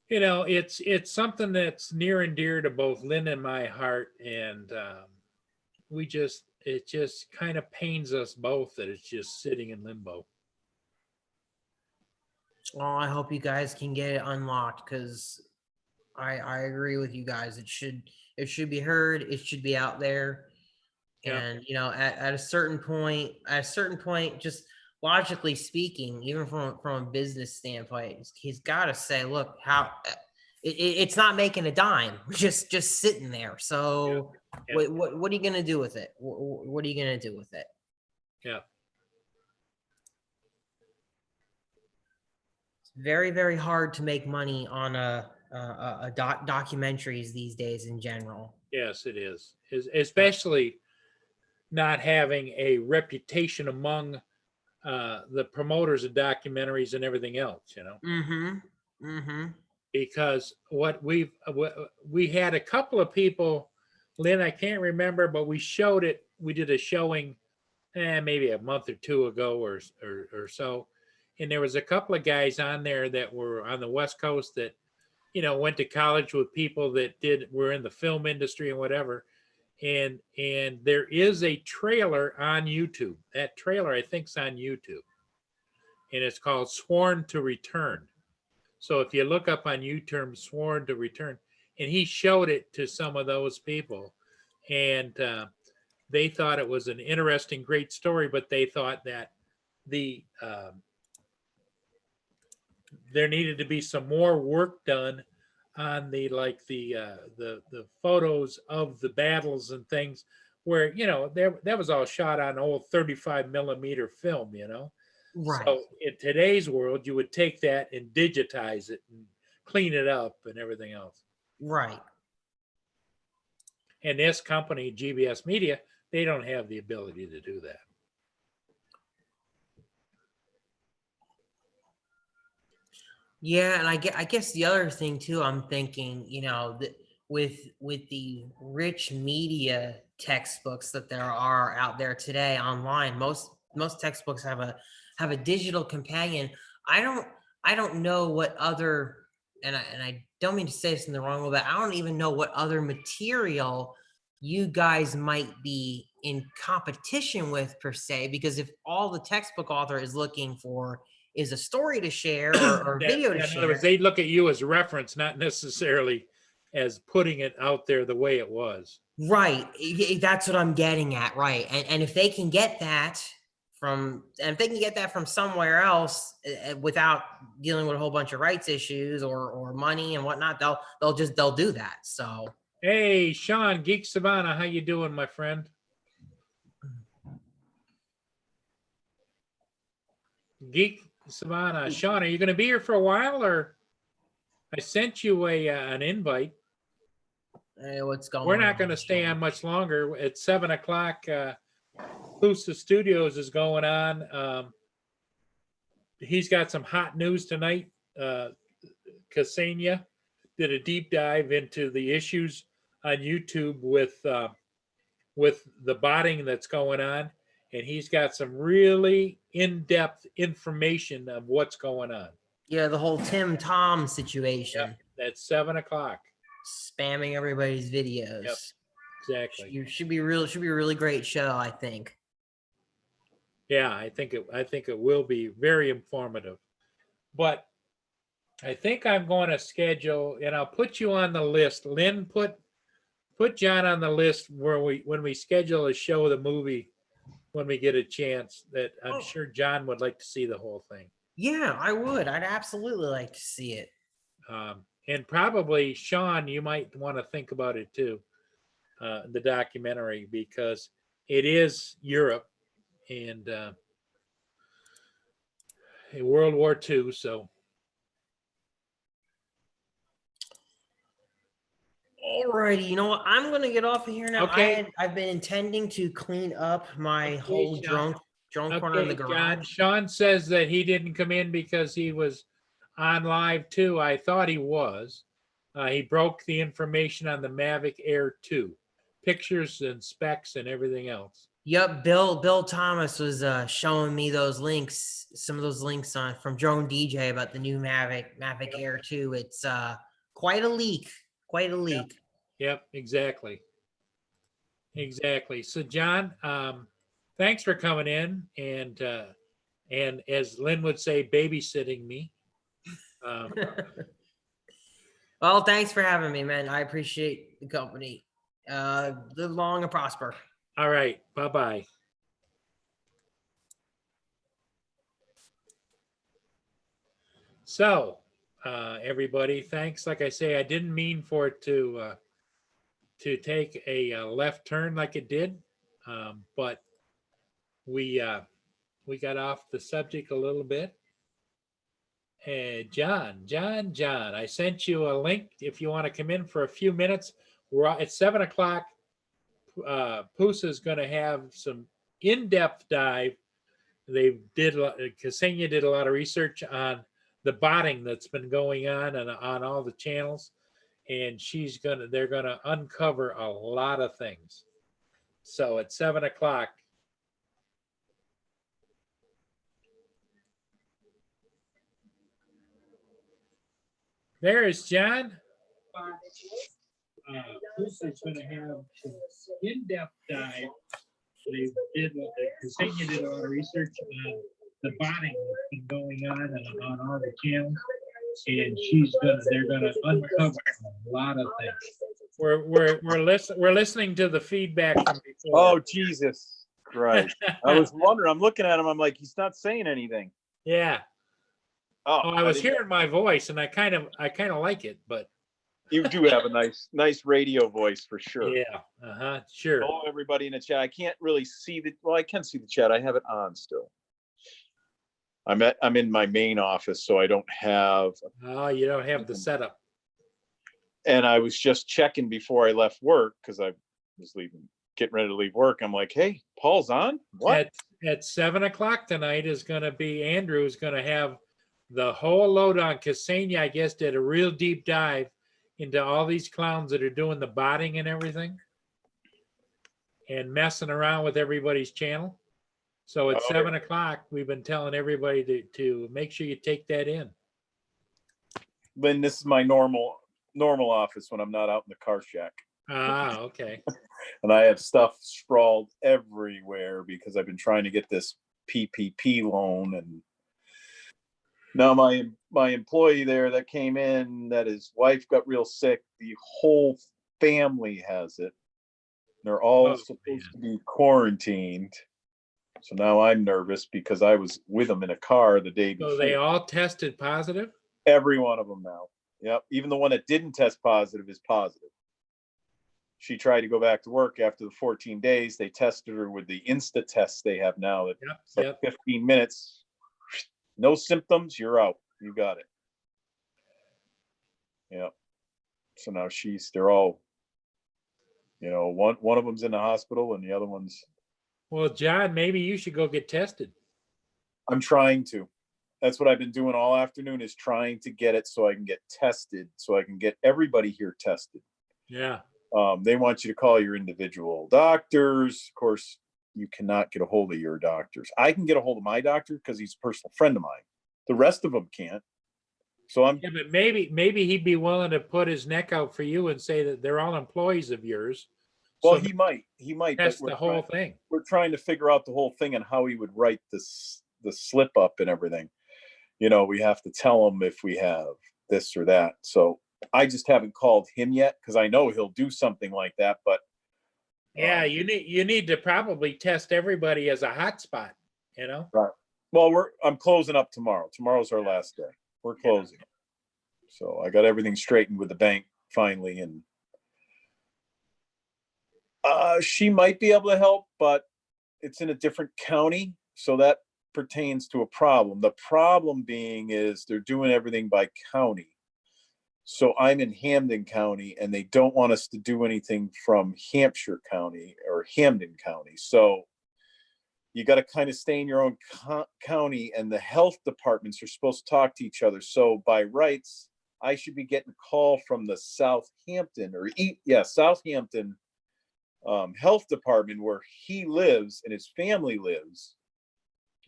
you know, it's something that's near and dear to both Lynn and my heart, and it just kind of pains us both that it's just sitting in limbo. Well, I hope you guys can get it unlocked, because I agree with you guys. It should be heard. It should be out there. Yeah. And you know, at a certain point, just logically speaking, even from a business standpoint, he's got to say, look, how it's not making a dime, just sitting there. So what are you going to do with it? What are you going to do with it? Yeah. It's very, very hard to make money on documentaries these days in general. Yes, it is. Especially not having a reputation among the promoters of documentaries and everything else, you know. Because we had a couple of people, Lynn, I can't remember, but we showed it. We did a showing maybe a month or 2 ago or so, and there was a couple of guys on there that were on the West Coast that, you know, went to college with people that were in the film industry and whatever. And there is a trailer on YouTube. That trailer, I think, is on YouTube. And it's called Sworn to Return. So if you look up on YouTube, Sworn to Return, and he showed it to some of those people. And they thought it was an interesting, great story, but they thought that the there needed to be some more work done on the photos of the battles and things where, that was all shot on old 35 millimeter film, Right. So in today's world, you would take that and digitize it and clean it up and everything else. Right. And this company, GBS Media, they don't have the ability to do that. Yeah, and I guess the other thing too, I'm thinking, that with the rich media textbooks that there are out there today online, most textbooks have a digital companion. I don't know what other, and I don't mean to say this in the wrong way, but I don't even know what other material you guys might be in competition with per se, because if all the textbook author is looking for is a story to share or video to In share. other words, they look at you as reference, not necessarily as putting it out there the way it was. Right. That's what I'm getting at. Right. And if they can get that from somewhere else without dealing with a whole bunch of rights issues or money and whatnot, they'll do that. So, hey, Sean, Geek Savannah, how you doing, my friend? Geek Savannah, Sean, are you going to be here for a while, or I sent you an invite? hey, what's going on? We're not going to stay on much longer. At 7 o'clock, Pusa Studios is going on. He's got some hot news tonight. Ksenia did a deep dive into the issues on YouTube with the botting that's going on, and he's got some really in-depth information of what's going on. Yeah, the whole Tim Tom situation. Yep, at 7 o'clock. Spamming everybody's videos. Yep, exactly. You should be a really great show, I think. Yeah, I think it will be very informative. But I think I'm going to schedule, and I'll put you on the list. Lynn, put John on the list when we schedule a show, the movie, when we get a chance, that I'm sure John would like to see the whole thing. Yeah, I would. I'd absolutely like to see it. And probably Sean, you might want to think about it too, the documentary, because it is Europe and in World War II. So. Alrighty, you know what? I'm gonna get off of here now. Okay. I've been intending to clean up my whole Sean. drone corner in the garage. John, Sean says that he didn't come in because he was on live too. I thought he was. He broke the information on the Mavic Air 2, pictures and specs and everything else. Yep, Bill Thomas was showing me those links, some of those links from Drone DJ about the new Mavic Air 2. It's quite a leak. Yep, exactly. So John, thanks for coming in and as Lynn would say, babysitting me. Well, thanks for having me, man. I appreciate the company. Live long and prosper. All right, bye-bye. So, everybody, thanks. Like I say, I didn't mean for it to take a left turn like it did, but we got off the subject a little bit. Hey, John, I sent you a link if you want to come in for a few minutes. We're at 7 o'clock. Pusa is going to have some in-depth dive. Ksenia did a lot of research on the botting that's been going on and on all the channels, and they're gonna uncover a lot of things. So at 7 o'clock. There is John. Pusa's going to have some in-depth dive. Ksenia did a lot of research on the botting that's been going on all the channels, and they're gonna uncover a lot of things. We're listening to the feedback from before. Oh, Jesus Christ. I was wondering, I'm looking at him, I'm like, he's not saying anything. Yeah. Oh, I was didn't- hearing my voice, and I kind of like it, but You do have a nice radio voice for sure. yeah, sure. Hello, everybody in the chat. I can't really see well, I can see the chat. I have it on still. I'm in my main office, so I don't have. Oh, you don't have the setup. And I was just checking before I left work because I was getting ready to leave work. I'm like, hey, Paul's on. What? At 7:00 tonight is going to be Andrew is going to have the whole lowdown. Ksenia, I guess, did a real deep dive into all these clowns that are doing the botting and everything, and messing around with everybody's channel. So at Oh, 7:00, we've been telling everybody to make sure you take that in. Lynn, this is my normal office when I'm not out in the car shack. Ah, okay. And I have stuff sprawled everywhere because I've been trying to get this PPP loan. And now my employee there that came in, that his wife got real sick, the whole family has it. They're all supposed to be quarantined. So now I'm nervous because I was with them in a car the day before. So they all tested positive? Every one of them now. Yep. Even the one that didn't test positive is positive. She tried to go back to work after the 14 days. They tested her with the Insta test they have now. It's like 15 minutes. No symptoms, you're out. You got it. Yep. So now they're all, one of them's in the hospital and the other one's. Well, John, maybe you should go get tested. I'm trying to. That's what I've been doing all afternoon, is trying to get it so I can get tested, so I can get everybody here tested. Yeah. They want you to call your individual doctors. Of course, you cannot get a hold of your doctors. I can get a hold of my doctor because he's a personal friend of mine. The rest of them can't. So Yeah, but maybe he'd be willing to put his neck out for you and say that they're all employees of yours. Well, So he might. test but the whole thing. We're trying to figure out the whole thing and how he would write the slip up and everything. We have to tell him if we have this or that. So I just haven't called him yet because I know he'll do something like that. But yeah, you need to probably test everybody as a hotspot. Right. Well, I'm closing up tomorrow. Tomorrow's our last day. We're closing. So I got everything straightened with the bank finally, and she might be able to help, but it's in a different county, so that pertains to a problem. The problem being is they're doing everything by county. So I'm in Hampden County, and they don't want us to do anything from Hampshire County or Hampden County. So you got to kind of stay in your own county, and the health departments are supposed to talk to each other. So by rights, I should be getting a call from the Southampton health department where he lives and his family lives,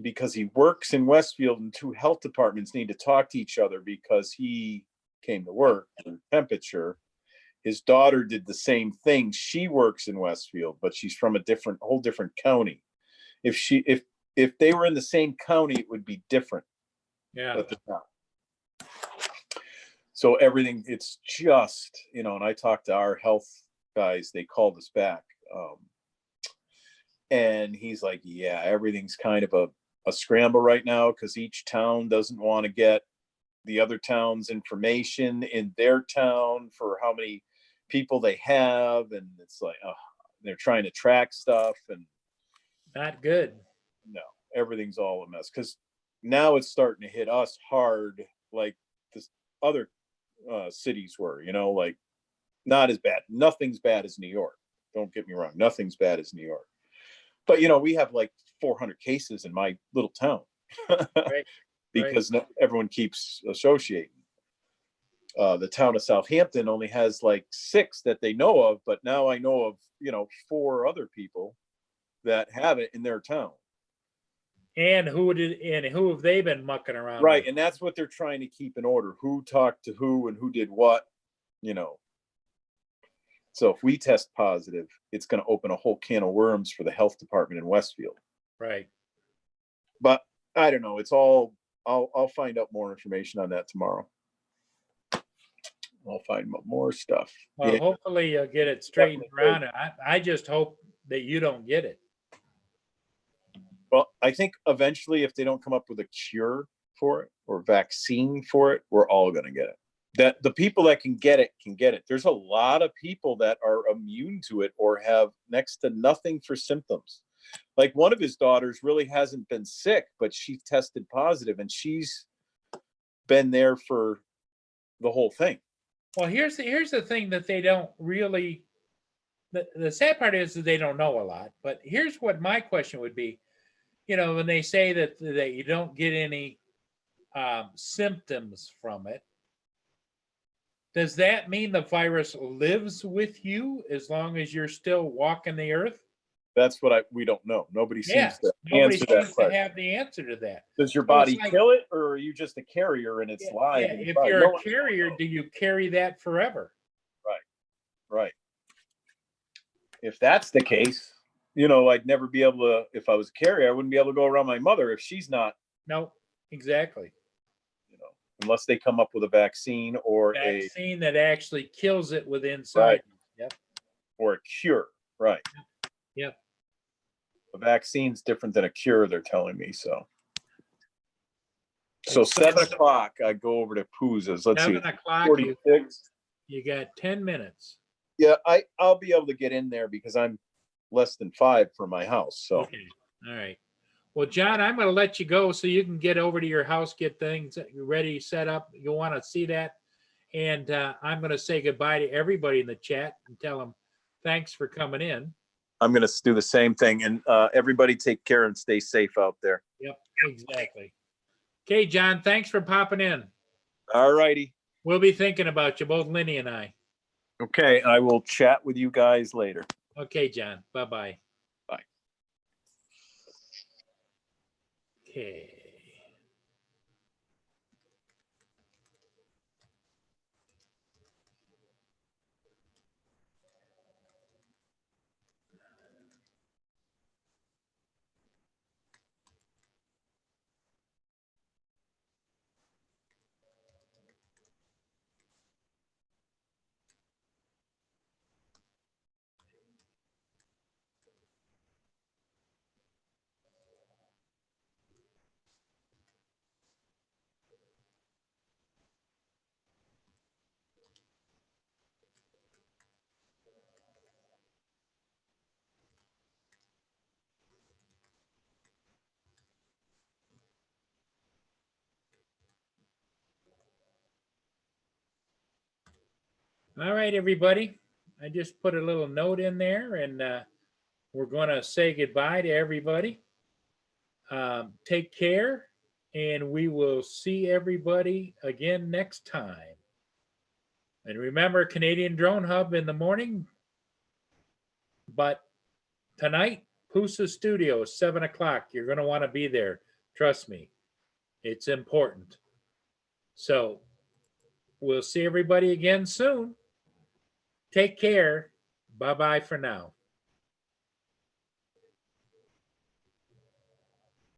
because he works in Westfield, and two health departments need to talk to each other because he came to work in temperature. His daughter did the same thing. She works in Westfield, but she's from a whole different county. If they were in the same county, it would be different. Yeah. But they're not. So everything, it's just, and I talked to our health guys, they called us back. And he's like, yeah, everything's kind of a scramble right now because each town doesn't want to get the other town's information in their town for how many people they have. And it's like, they're trying to track stuff, and not good. No, everything's all a mess because now it's starting to hit us hard, like this other cities were, like not as bad. Nothing's bad as New York. Don't get me wrong. Nothing's bad as New York. But, we have like 400 cases in my little town Right. because everyone keeps associating. The town of Southampton only has like 6 that they know of, but now I know of, 4 other people that have it in their town. And who have they been mucking around Right. with? And that's what they're trying to keep in order. Who talked to who and who did what, So if we test positive, it's going to open a whole can of worms for the health department in Westfield. Right. But I don't know. It's all, I'll find out more information on that tomorrow. I'll find more stuff. Well, Yeah. hopefully you'll get it straightened around. I just hope that you don't get it. Well, I think eventually if they don't come up with a cure, for it or vaccine for it, we're all going to get it. That the people that can get it can get it. There's a lot of people that are immune to it or have next to nothing for symptoms. Like one of his daughters really hasn't been sick, but she tested positive and she's been there for the whole thing. Well, here's the thing that they don't really. The sad part is that they don't know a lot. But here's what my question would be. You know, when they say that you don't get any symptoms from it, does that mean the virus lives with you as long as you're still walking the earth? That's what we don't know. Nobody seems to Nobody answer that seems to question. have the answer to that. Does your So it's body like- kill it, or are you just a carrier and it's live? Yeah, in your if body? you're No a one- carrier, do you carry that forever? Right. If that's the case, you know, I'd never be able to, if I was a carrier, I wouldn't be able to go around my mother if she's not, No, exactly. you know, unless they come up with a vaccine or Vaccine that actually kills it within inside. Yep. or a cure. Right. Yep. A vaccine's different than a cure, they're telling me. So 7:00, I go over to Pooza's. Let's see. 7:00. 46. You got 10 minutes. Yeah, I'll be able to get in there because I'm less than 5 from my house. So Okay. All right. Well, John, I'm going to let you go so you can get over to your house, get things ready, set up. You'll want to see that. And I'm going to say goodbye to everybody in the chat and tell them thanks for coming in. I'm going to do the same thing. And everybody take care and stay safe out there. Yep, exactly. Okay, John, thanks for popping in. All righty. We'll be thinking about you, both Lenny and I. Okay, I will chat with you guys later. Okay, John. Bye-bye. Bye. Okay. All right, everybody. I just put a little note in there, and we're going to say goodbye to everybody. Take care, and we will see everybody again next time. And remember, Canadian Drone Hub in the morning, but tonight, Pusa Studios, 7:00. You're going to want to be there. Trust me, it's important. So we'll see everybody again soon. Take care. Bye-bye for now.